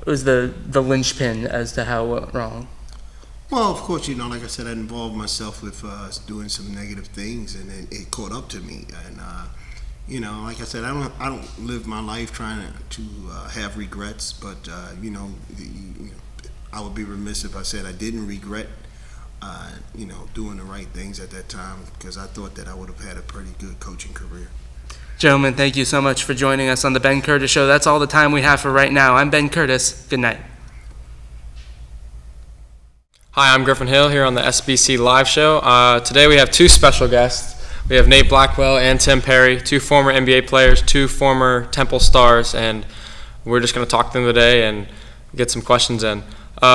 was the linchpin as to how it went wrong? Well, of course, like I said, I involved myself with doing some negative things, and it caught up to me. And like I said, I don't live my life trying to have regrets, but I would be remiss if I said I didn't regret doing the right things at that time, because I thought that I would have had a pretty good coaching career. Gentlemen, thank you so much for joining us on the Ben Curtis Show. That's all the time we have for right now. I'm Ben Curtis. Good night. Hi, I'm Griffin Hill here on the SBC Live Show. Today we have two special guests. We have Nate Blackwell and Tim Perry, two former NBA players, two former Temple stars, and we're just going to talk to them today and get some questions in.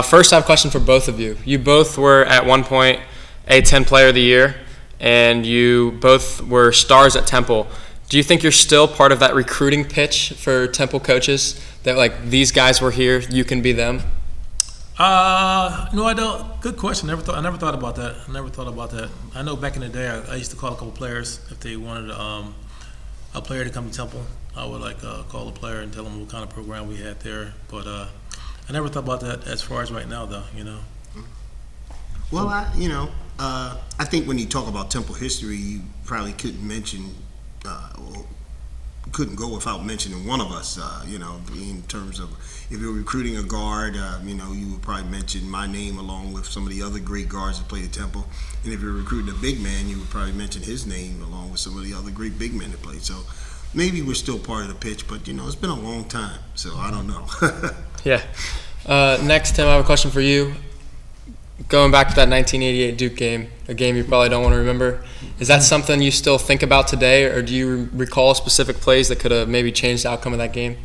First, I have a question for both of you. You both were at one point A10 Player of the Year, and you both were stars at Temple. Do you think you're still part of that recruiting pitch for Temple coaches, that like these guys were here, you can be them? No, I don't. Good question. I never thought about that. I know back in the day, I used to call a couple players if they wanted a player to come to Temple. I would call the player and tell them what kind of program we had there. But I never thought about that as far as right now, though. Well, I think when you talk about Temple history, you probably couldn't go without mentioning one of us. In terms of if you're recruiting a guard, you would probably mention my name along with some of the other great guards that played at Temple. And if you're recruiting a big man, you would probably mention his name along with some of the other great big men that played. So maybe we're still part of the pitch, but it's been a long time, so I don't know. Yeah. Next, Tim, I have a question for you. Going back to that 1988 Duke game, a game you probably don't want to remember, is that something you still think about today, or do you recall specific plays that could have maybe changed the outcome of that game?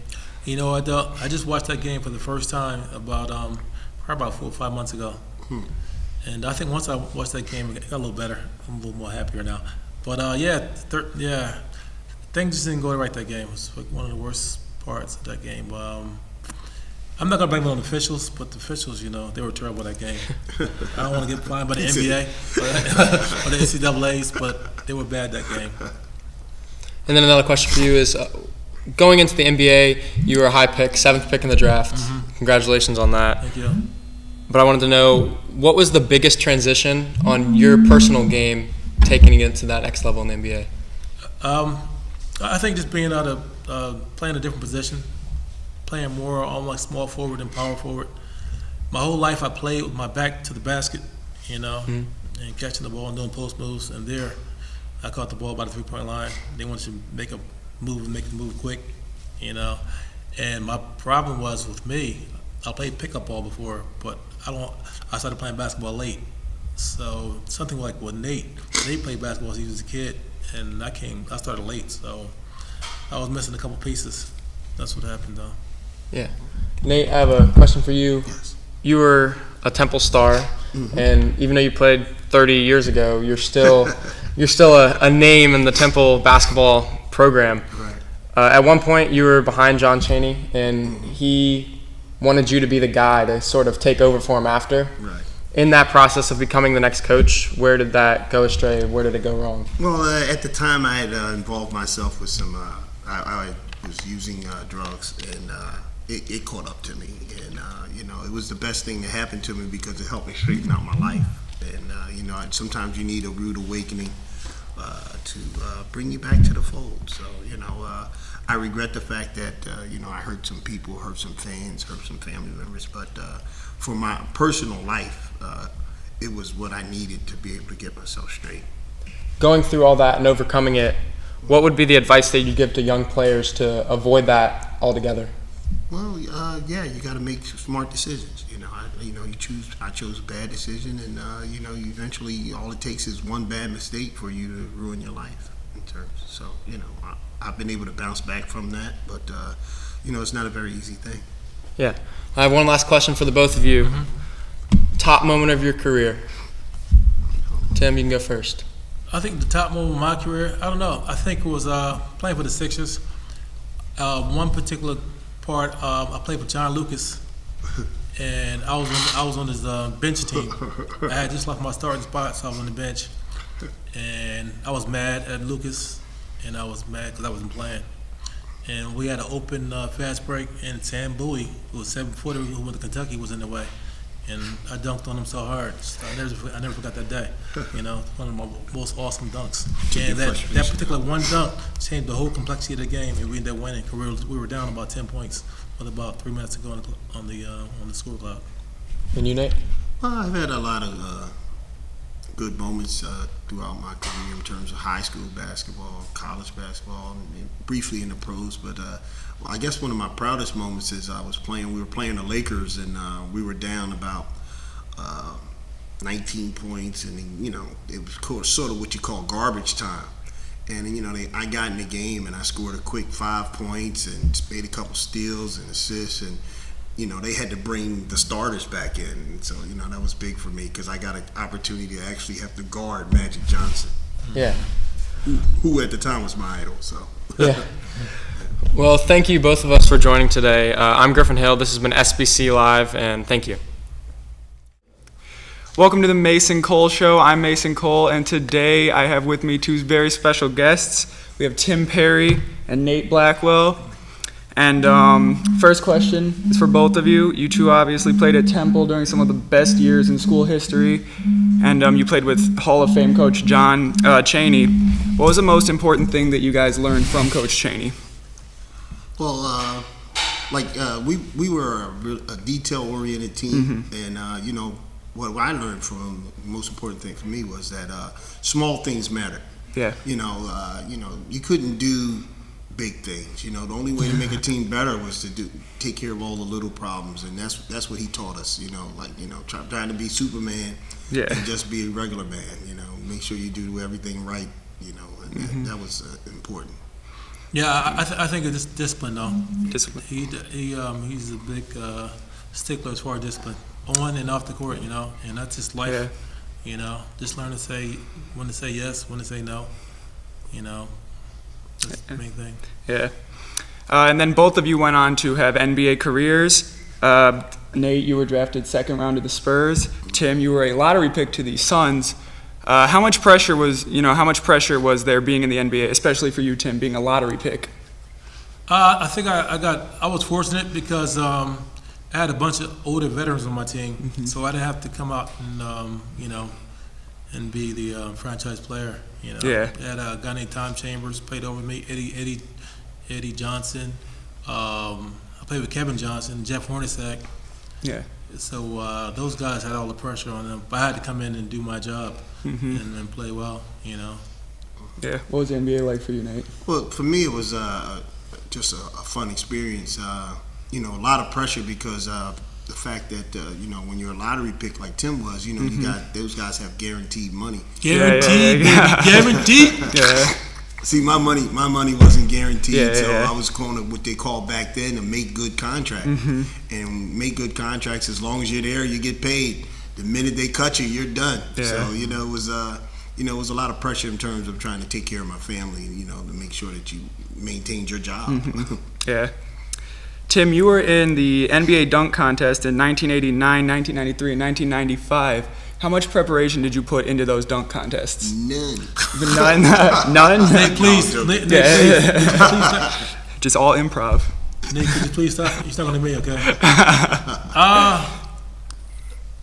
I just watched that game for the first time about 4 or 5 months ago, And I think once I watched that game, it got a little better. I'm a little more happier now. But things just didn't go right that game. It was like one of the worst parts of that game. I'm not gonna blame it on the officials, but the officials, they were terrible that game. I don't want to get fined by the NBA or the NCAA's, but they were bad that game. And then another question for you is, going into the NBA, you were a high pick, 7th pick in the draft. Mm-hmm. Congratulations on that. Thank you. But I wanted to know, what was the biggest transition on your personal game taking it to that next level in the NBA? I think just being out of playing a different position, playing more on like small forward and power forward. My whole life I played with my back to the basket, and catching the ball and doing post moves. And there, I caught the ball by the 3-point line. They wanted to make a move and make the move quick, And my problem was with me, I played pickup ball before, but I started playing basketball late. So something like with Nate played basketball since he was a kid, and I started late, so I was missing a couple pieces. That's what happened, though. Yeah. Nate, I have a question for you. Yes. You were a Temple star, and even though you played 30 years ago, you're still a name in the Temple basketball program. Right. At one point, you were behind John Cheney, and he wanted you to be the guy to sort of take over for him after. Right. In that process of becoming the next coach, where did that go astray? Where did it go wrong? Well, at the time, I had involved myself with some. I was using drugs, and it caught up to me. And it was the best thing that happened to me because it helped me straighten out my life. And sometimes you need a rude awakening to bring you back to the fold. So I regret the fact that I hurt some people, hurt some fans, hurt some family members. But for my personal life, it was what I needed to be able to get myself straight. Going through all that and overcoming it, what would be the advice that you give to young players to avoid that altogether? Well, you got to make smart decisions. I chose a bad decision, and eventually all it takes is one bad mistake for you to ruin your life. So I've been able to bounce back from that, but it's not a very easy thing. Yeah. I have one last question for the both of you. Top moment of your career. Tim, you can go first. I think the top moment of my career, I don't know. I think it was playing for the Sixers. One particular part, I played for John Lucas, and I was on his bench team. I had just left my starting spot, so I was on the bench, and I was mad at Lucas, and I was mad because I wasn't playing. And we had an open fast break, and Sam Bowie, who was 7-footer, who went to Kentucky, was in the way. And I dunked on him so hard. I never forgot that day. One of my most awesome dunks. And that particular one dunk changed the whole complexity of the game, and we ended up winning. We were down about 10 points with about 3 minutes to go on the score clock. And you, Nate? Well, I've had a lot of good moments throughout my career in terms of high school basketball, college basketball, and briefly in the pros. But I guess one of my proudest moments is we were playing the Lakers, and we were down about 19 points, and it was sort of what you call garbage time. And I got in the game, and I scored a quick 5 points and made a couple steals and assists, and they had to bring the starters back in. And so that was big for me because I got an opportunity to actually have to guard Magic Johnson. Yeah. Who at the time was my idol. So. Yeah. Well, thank you both of us for joining today. I'm Griffin Hill. This has been SBC Live, and thank you. Welcome to the Mason Cole Show. I'm Mason Cole, and today I have with me two very special guests. We have Tim Perry and Nate Blackwell. And first question is for both of you. You two obviously played at Temple during some of the best years in school history. And you played with Hall of Fame coach John Cheney. What was the most important thing that you guys learned from Coach Cheney? Well, we were a detail-oriented team, and what I learned from him, the most important thing for me was that small things matter. Yeah. You couldn't do big things. The only way to make a team better was to take care of all the little problems, and that's what he taught us. Trying to be Superman, and just be a regular man. Make sure you do everything right. And that was important. Yeah, I think it's discipline though. Discipline. He's a big stickler as far as discipline. on and off the court, you know, and that's just life. Yeah. You know, just learn to say when to say yes, when to say no. You know, that's the main thing. Yeah. And then both of you went on to have NBA careers. Nate, you were drafted second round to the Spurs. Tim, you were a lottery pick to the Suns. How much pressure was there being in the NBA, especially for you, Tim, being a lottery pick? I think I was fortunate because I had a bunch of older veterans on my team, so I didn't have to come out and and be the franchise player. You know, Yeah. I had a guy named Tom Chambers played over me, Eddie Johnson. I played with Kevin Johnson, Jeff Hornacek. Yeah. So those guys had all the pressure on them, but I had to come in and do my job and play well. You know. Yeah. What was the NBA like for you, Nate? Well, for me, it was just a fun experience. You know, a lot of pressure because the fact that when you're a lottery pick like Tim was, you got those guys have guaranteed money. Guaranteed, baby, guaranteed. Yeah. See, my money wasn't guaranteed, Yeah, so yeah. I was calling it what they call back then a make good contract. And make good contracts, as long as you're there, you get paid. The minute they cut you, you're done. Yeah. So it was it was a lot of pressure in terms of trying to take care of my family, to make sure that you maintained your job. Yeah. Tim, you were in the NBA dunk contest in 1989, 1993, and 1995. How much preparation did you put into those dunk contests? None. None? Nate, please. No, I'm Nate, Yeah. please stop. Just all improv. Nate, could you please stop? You're talking to me, okay?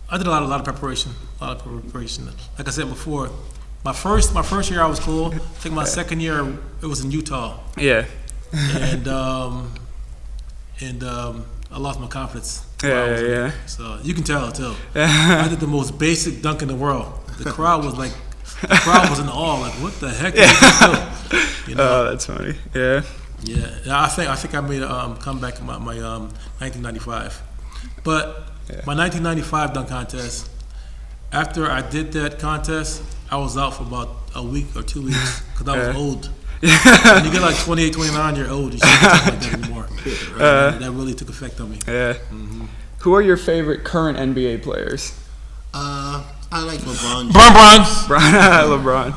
I did a lot of preparation. Like I said before, my first year I was cool. I think my second year it was in Utah, Yeah. and I lost my confidence. Yeah. So you can tell too. I did the most basic dunk in the world. The crowd was in awe. Like, what the heck did you do? Oh, that's funny. Yeah. Yeah, I think I made a comeback in my 1995. But my 1995 dunk contest, after I did that contest, I was out for about a week or 2 weeks because I was old. When you get like 28, 29, you're old. You shouldn't talk like that anymore. That really took effect on me. Yeah. Who are your favorite current NBA players? I like LeBron. LeBron.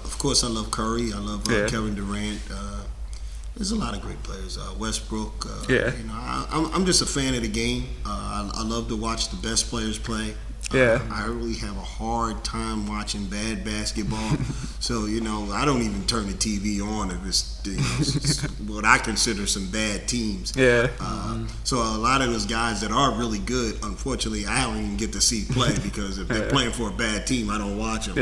Of course, I love Curry. I love Kevin Durant. There's a lot of great players. Westbrook. I'm just a fan of the game. I love to watch the best players play. Yeah. I really have a hard time watching bad basketball. So, I don't even turn the TV on if it's what I consider some bad teams. Yeah. So a lot of those guys that are really good, unfortunately, I don't even get to see play because if they're playing for a bad team, I don't watch them.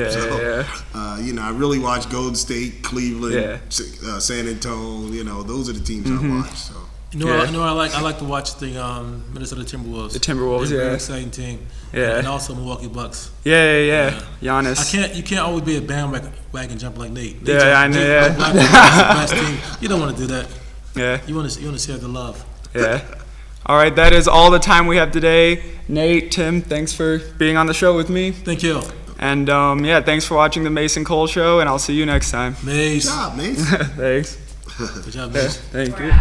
I really watch Golden State, Cleveland, San Antonio. Those are the teams I watch. So. I like to watch the Minnesota Timberwolves. The Timberwolves, They're a very exciting team. Yeah. And also Milwaukee Bucks. Yeah. Giannis. You can't always be a bandwagon jumper like Nate. I know. Yeah. Black is the best team. You don't want to do that. Yeah. You want to share the love. Yeah. All right, that is all the time we have today. Nate, Tim, thanks for being on the show with me. Thank you. And thanks for watching the Mason Cole Show, and I'll see you next time. Mace. Good job, Mace. Thanks. Good job, Mace. Thank you.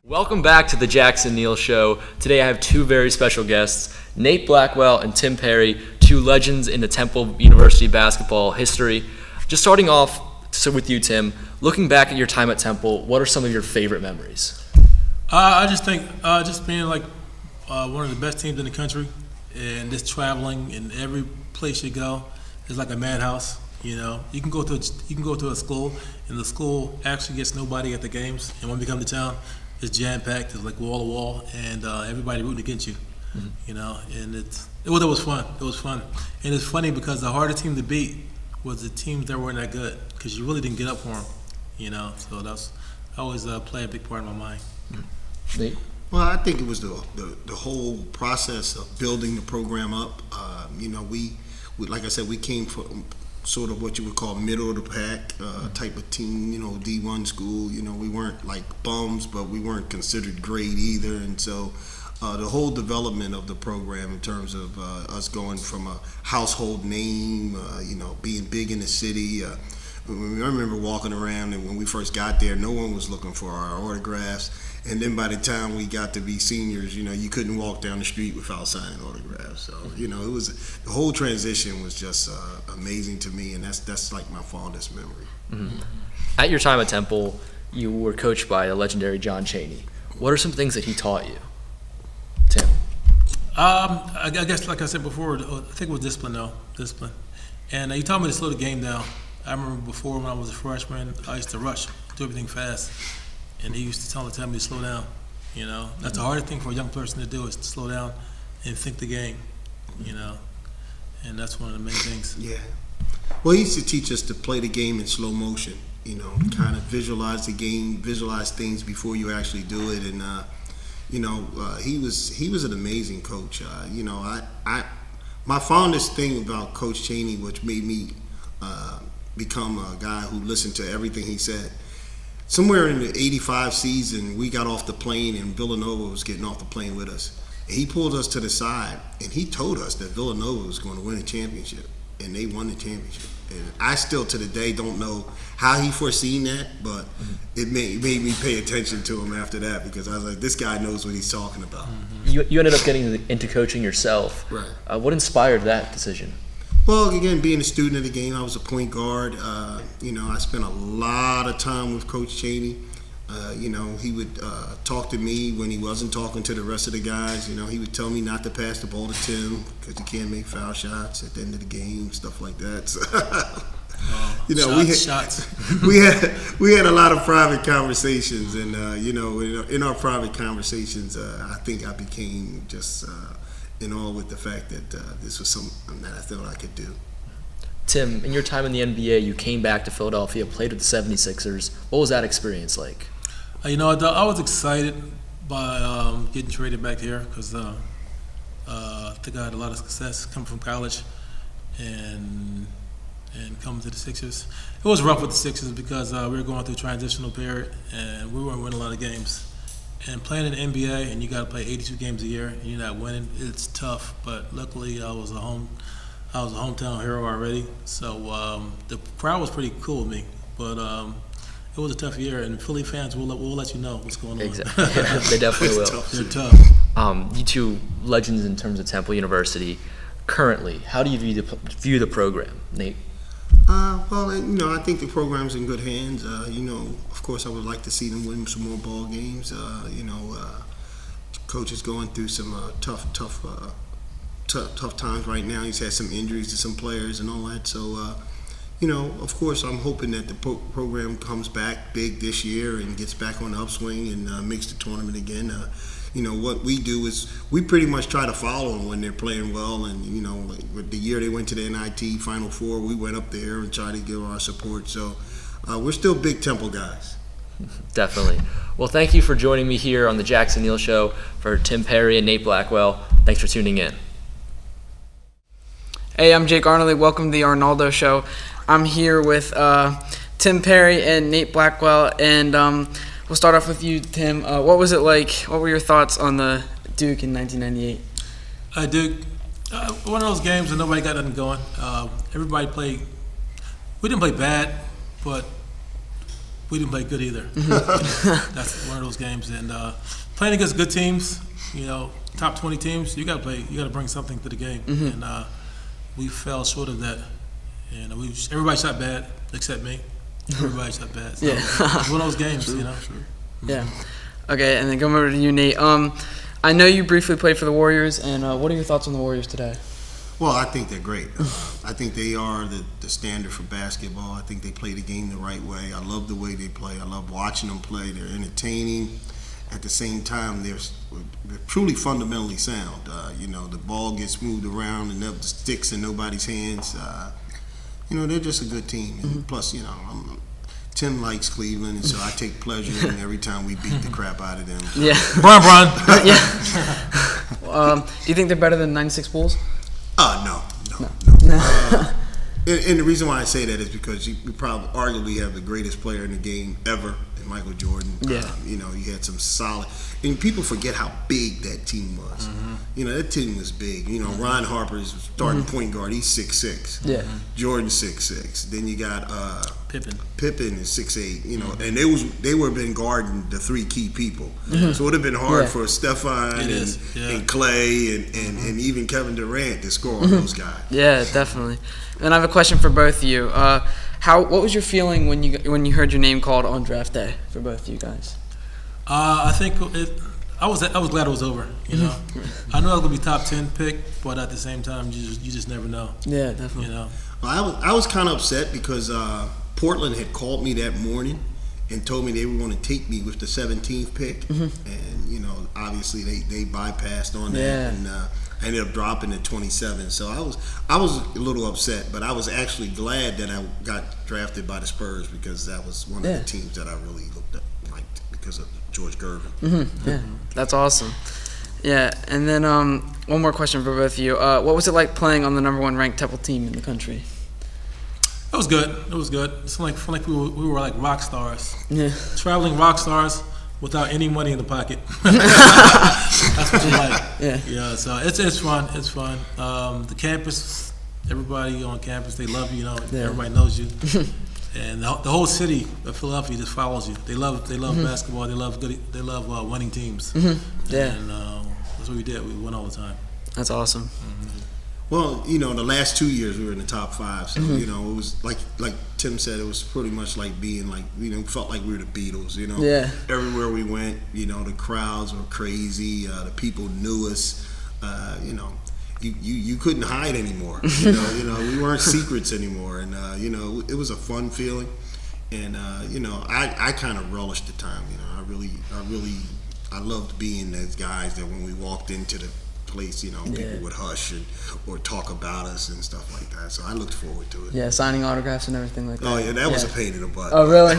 Welcome back to the Jackson Neal Show. Today I have two very special guests, Nate Blackwell and Tim Perry, two legends in the Temple University basketball history. Just starting off with you, Tim, looking back at your time at Temple, what are some of your favorite memories? I just think just being like one of the best teams in the country and just traveling in every place you go is like a madhouse. You can go to a school and the school actually gets nobody at the games, and when we come to town, it's jam packed. It's like wall to wall, and everybody rooting against you. And it was fun. It was fun, and it's funny because the hardest team to beat was the teams that weren't that good because you really didn't get up for them. So that's always play a big part in my mind. Nate? Well, I think it was the whole process of building the program up. We like I said, we came from sort of what you would call middle of the pack type of team, D1 school. We weren't like bums, but we weren't considered great either. And so the whole development of the program in terms of us going from a household name, being big in the city, I remember walking around, and when we first got there, no one was looking for our autographs. And then by the time we got to be seniors, you couldn't walk down the street without signing autographs. So, it was the whole transition was just amazing to me, and that's like my fondest memory. Mm-hmm. At your time at Temple, you were coached by the legendary John Cheney. What are some things that he taught you, Tim? I guess, like I said before, I think it was discipline. And he taught me to slow the game down. I remember before when I was a freshman, I used to rush, do everything fast. And he used to tell me to slow down. That's the hardest thing for a young person to do is to slow down and think the game. And that's one of the main things. Yeah. Well, he used to teach us to play the game in slow motion. Kind of visualize the game, visualize things before you actually do it. And he was an amazing coach. My fondest thing about Coach Cheney, which made me become a guy who listened to everything he said. Somewhere in the 85 season, we got off the plane and Villanova was getting off the plane with us. And he pulled us to the side and he told us that Villanova was going to win a championship. And they won the championship. And I still to the day don't know how he foreseen that, but it made me pay attention to him after that, because I was like, this guy knows what he's talking about. You ended up getting into coaching yourself. Right. What inspired that decision? Well, again, being a student of the game, I was a point guard. I spent a lot of time with Coach Cheney. He would talk to me when he wasn't talking to the rest of the guys. He would tell me not to pass the ball to Tim because you can't make foul shots at the end of the game, stuff like that. So, shots. we had a lot of private conversations, and in our private conversations, I think I became just in awe with the fact that this was something that I thought I could do. Tim, in your time in the NBA, you came back to Philadelphia, played with the 76ers. What was that experience like? I was excited by getting traded back here because I think I had a lot of success coming from college and coming to the Sixers. It was rough with the Sixers because we were going through a transitional period and we weren't winning a lot of games. And playing in the NBA and you got to play 82 games a year and you're not winning, it's tough. But luckily, I was a hometown hero already, so the crowd was pretty cool with me. But it was a tough year, and Philly fans will let you know what's going on. Exactly, yeah, they definitely will. They're tough. You two legends in terms of Temple University. Currently, how do you view the program, Nate? I think the program's in good hands. Of course, I would like to see them win some more ball games. Coach is going through some tough times right now. He's had some injuries to some players and all that. So, of course, I'm hoping that the program comes back big this year and gets back on the upswing and makes the tournament again. What we do is we pretty much try to follow them when they're playing well. And, like with the year they went to the NIT Final Four, we went up there and tried to give our support. So we're still big Temple guys. Definitely. Well, thank you for joining me here on the Jackson Neal Show. For Tim Perry and Nate Blackwell, thanks for tuning in. Hey, I'm Jake Arnold. Welcome to the Arnaldo Show. I'm here with Tim Perry and Nate Blackwell, and we'll start off with you, Tim. What was it like? What were your thoughts on the Duke in 1998? Duke, one of those games that nobody got nothing going. Everybody played. We didn't play bad, but we didn't play good either. That's one of those games, and playing against good teams, top 20 teams, you got to bring something to the game, and we fell short of that. And everybody shot bad except me. Everybody shot bad. So it's one of those games, Sure. Yeah. Okay, and then going over to you, Nate. I know you briefly played for the Warriors, and what are your thoughts on the Warriors today? Well, I think they're great. I think they are the standard for basketball. I think they play the game the right way. I love the way they play. I love watching them play. They're entertaining. At the same time, they're truly fundamentally sound. The ball gets moved around and never sticks in nobody's hands. They're just a good team. And plus, Tim likes Cleveland, and so I take pleasure in every time we beat the crap out of them. Yeah. Bron. Yeah. Do you think they're better than 96 Bulls? No. And the reason why I say that is because you probably arguably have the greatest player in the game ever, in Michael Jordan. Yeah. You had some solid, and people forget how big that team was. That team was big. Ron Harper's starting point guard. He's 6'6". Yeah. Jordan 6'6". Then you got Pippen is 6'8", you know, and they would have been guarding the three key people. So it would have been hard for Stephon and Clay and even Kevin Durant to score on those guys. Yeah, definitely. And I have a question for both of you. What was your feeling when you heard your name called on draft day for both of you guys? I think I was glad it was over. You know, I knew I was gonna be top 10 pick, but at the same time, you just never know. Yeah, definitely. You know, well, I was kind of upset because Portland had called me that morning and told me they were going to take me with the 17th pick, and you know, obviously they bypassed on that, and I ended up dropping at 27. So I was a little upset, but I was actually glad that I got drafted by the Spurs because that was one of the teams that I really liked because of George Gervin. Yeah, that's awesome. Yeah, and then one more question for both of you. What was it like playing on the #1 ranked Temple team in the country? it was good. It was good. It's like we were like rock stars. Yeah. Traveling rock stars without any money in the pocket. That's what you like. Yeah. So it's fun. It's fun. The campus, everybody on campus, they love you. You know, everybody knows you. And the whole city of Philadelphia just follows you. They love basketball. They love winning teams. Yeah. And that's what we did. We won all the time. That's awesome. Well, you know, the last 2 years we were in the top 5, so you know, it was like Tim said, it was pretty much like being like, you know, felt like we were the Beatles. You know, everywhere we went, you know, the crowds were crazy. The people knew us. You know, you couldn't hide anymore. You know, we weren't secrets anymore, and you know, it was a fun feeling. And you know, I kind of relished the time. You know, I loved being those guys that when we walked into the place, you know, people would hush or talk about us and stuff like that. So I looked forward to it. Yeah, signing autographs and everything like that. Oh yeah, that was a pain in the butt. Oh really?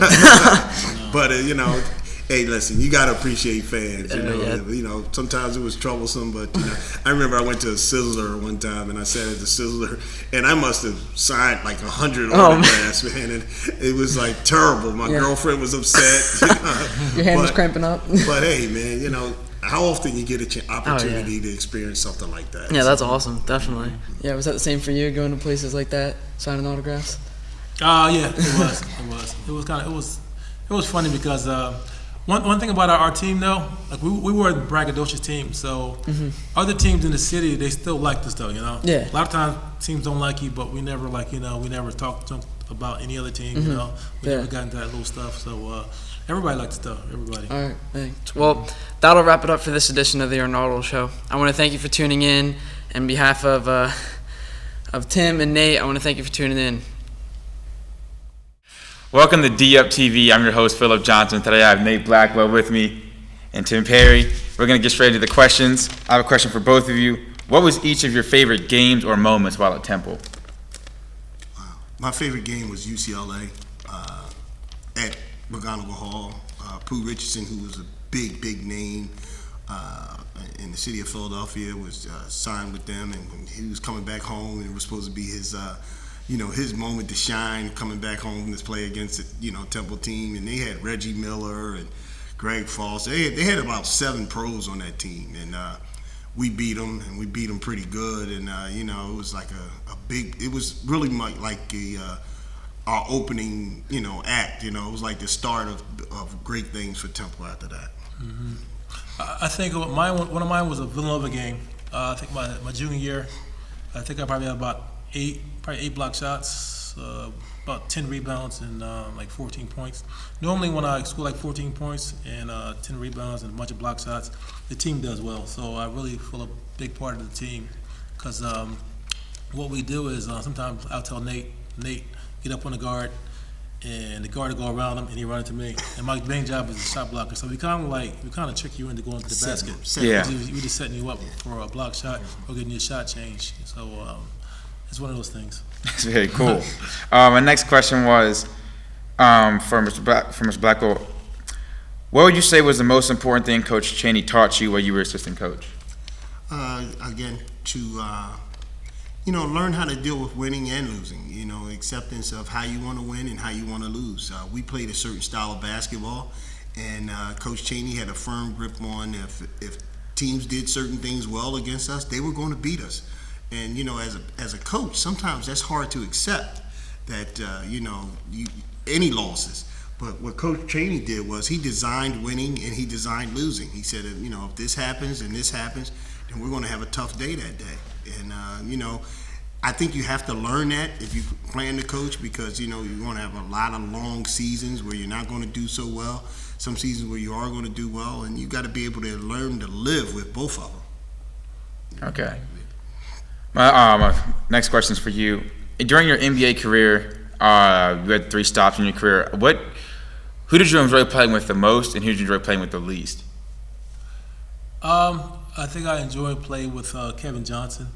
But you know, hey, listen, you gotta appreciate fans. You know, sometimes it was troublesome, but you know, I remember I went to a Sizzler one time, and I sat at the Sizzler, and I must have signed like 100 autographs, man, and it was like terrible. My girlfriend was upset. Your hand was cramping up. But hey, man, you know, how often you get an opportunity to experience something like that? Yeah, that's awesome. Definitely. Yeah, was that the same for you, going to places like that, signing autographs? Yeah, it was. It was funny because one thing about our team though, like we were a braggadocious team, so other teams in the city, they still liked us though, you know. Yeah. A lot of times teams don't like you, but we never we never talked about any other team, you know. We never got into that little stuff, so everybody liked us though. Everybody. All right, thanks. Well, that'll wrap it up for this edition of the Arnaldo Show. I want to thank you for tuning in. On behalf of Tim and Nate, I want to thank you for tuning in. Welcome to D Up TV. I'm your host, Philip Johnson. Today I have Nate Blackwell with me and Tim Perry. We're going to get straight to the questions. I have a question for both of you. What was each of your favorite games or moments while at Temple? My favorite game was UCLA at McGonigal Hall. Pooh Richardson, who was a big name in the city of Philadelphia, was signed with them, and when he was coming back home, and it was supposed to be his his moment to shine, coming back home to play against Temple team. And they had Reggie Miller and Greg Foster. They had about 7 pros on that team, and we beat them, and we beat them pretty good. And it was like a big. It was really like our opening act. It was like the start of great things for Temple after that. I think one of mine was a Villanova game. I think my junior year. I think I probably had about 8 block shots, about 10 rebounds, and like 14 points. Normally when I score like 14 points and 10 rebounds and a bunch of block shots, the team does well. So I really feel a big part of the team because what we do is sometimes I'll tell Nate, get up on the guard, and the guard will go around him and he run into me. And my main job is a shot blocker. So we kind of trick you into going to the basket. We're just setting you up for a block shot or getting your shot changed. So it's one of those things. That's very cool. My next question was for Mr. Blackwell. What would you say was the most important thing Coach Cheney taught you while you were assistant coach? Again, to learn how to deal with winning and losing. Acceptance of how you want to win and how you want to lose. We played a certain style of basketball, and Coach Cheney had a firm grip on if teams did certain things well against us, they were going to beat us. And as a coach, sometimes that's hard to accept. That any losses. But what Coach Cheney did was he designed winning and he designed losing. He said, if this happens and this happens, then we're going to have a tough day that day. And, I think you have to learn that if you plan to coach, because, you're going to have a lot of long seasons where you're not going to do so well, some seasons where you are going to do well, and you got to be able to learn to live with both of them. Okay. My next question is for you. During your NBA career, you had 3 stops in your career. Who did you enjoy playing with the most, and who did you enjoy playing with the least? I think I enjoyed playing with Kevin Johnson.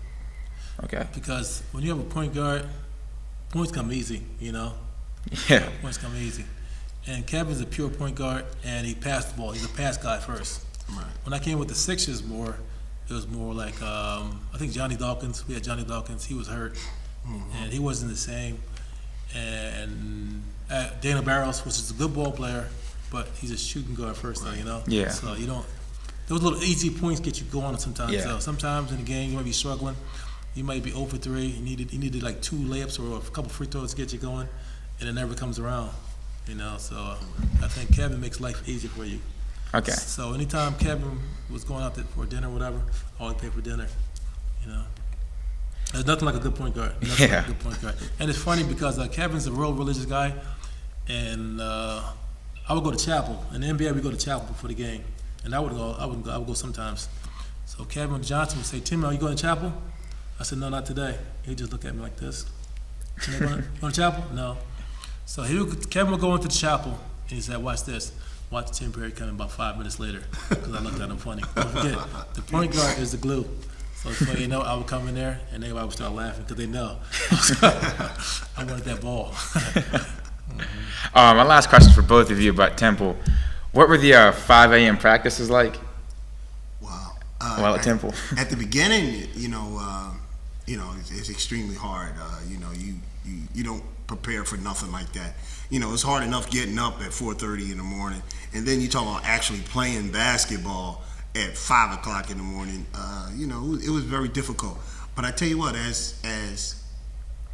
Okay. Because when you have a point guard, points come easy, Yeah. Points come easy. And Kevin's a pure point guard, and he passed the ball. He's a pass guy first. Right. When I came with the Sixers it was more like, I think Johnny Dawkins. We had Johnny Dawkins. He was hurt, and he wasn't the same. And Dana Barros, which is a good ball player, but he's a shooting guard first, though, Yeah. So you don't. Those little easy points get you going sometimes. Yeah. So sometimes in the game you might be struggling. You might be 0 for 3. You needed like 2 layups or a couple free throws to get you going, and it never comes around. So I think Kevin makes life easier for you. Okay. So anytime Kevin was going out for dinner or whatever, I always pay for dinner. There's nothing like a good point guard. Nothing like a good point guard. And it's funny because Kevin's a real religious guy, and I would go to chapel. In the NBA, we go to chapel before the game, and I would go sometimes. So Kevin Johnson would say, "Tim, are you going to chapel?" I said, "No, not today." He'd just look at me like this. "You going to chapel?" "No." So Kevin would go into the chapel, and he said, "Watch this. Watch Tim Perry come in about 5 minutes later," because I looked at him funny. Don't forget, the point guard is the glue. So before you know, I would come in there, and everybody would start laughing because they know I wanted that ball. My last question for both of you about Temple. What were the 5 a.m. practices like? Wow. While at Temple. At the beginning, it's extremely hard. You don't prepare for nothing like that. It's hard enough getting up at 4:30 in the morning, and then you talk about actually playing basketball at 5 o'clock in the morning. It was very difficult. But I tell you what, as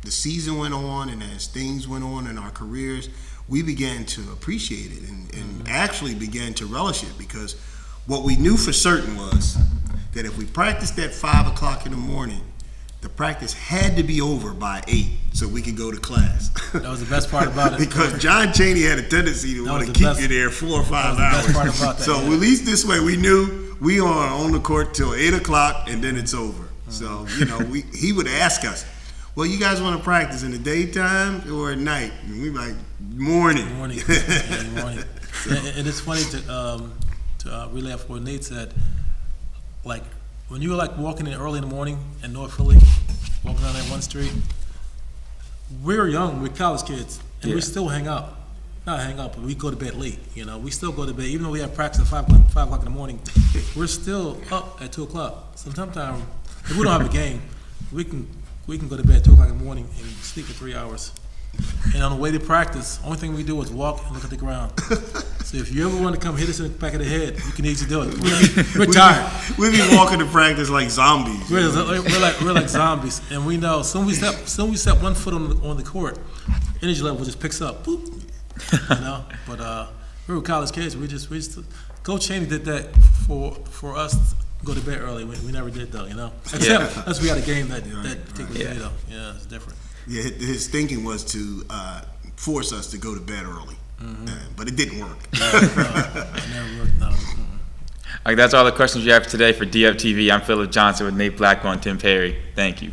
the season went on and as things went on in our careers, we began to appreciate it and actually began to relish it, because what we knew for certain was that if we practiced at 5 o'clock in the morning, the practice had to be over by 8 so we could go to class. That was the best part about it. Because John Cheney had a tendency to want to keep you there 4 or 5 hours. Best part about that, so at least this way we knew we are on the court till 8 o'clock and then it's over. So, he would ask us, "Well, you guys want to practice in the daytime or at night?" And we like, morning. Morning. And it's funny to relay off what Nate said. Like, when you were like walking in early in the morning in North Philly, walking down that one street, we were young, we're college kids, and we still hang out. Not hang out, but we go to bed late. We still go to bed, even though we have practice at 5 o'clock in the morning. We're still up at 2 o'clock. So sometimes, if we don't have a game, we can go to bed at 2 o'clock in the morning and sleep for 3 hours. And on the way to practice, only thing we do is walk and look at the ground. So if you ever want to come hit us in the back of the head, you can easily do it. We're tired. We be walking to practice like zombies. We're like zombies, and we know soon we step 1 foot on the court, energy level just picks up. Boop. But we were college kids. We just Coach Cheney did that for us to go to bed early. We never did though, Except unless we had a game that particular day though. Yeah, it's different. Yeah, his thinking was to force us to go to bed early, but it didn't work. It never worked. No. That's all the questions you have today for DFTV. I'm Philip Johnson with Nate Blackwell and Tim Perry. Thank you.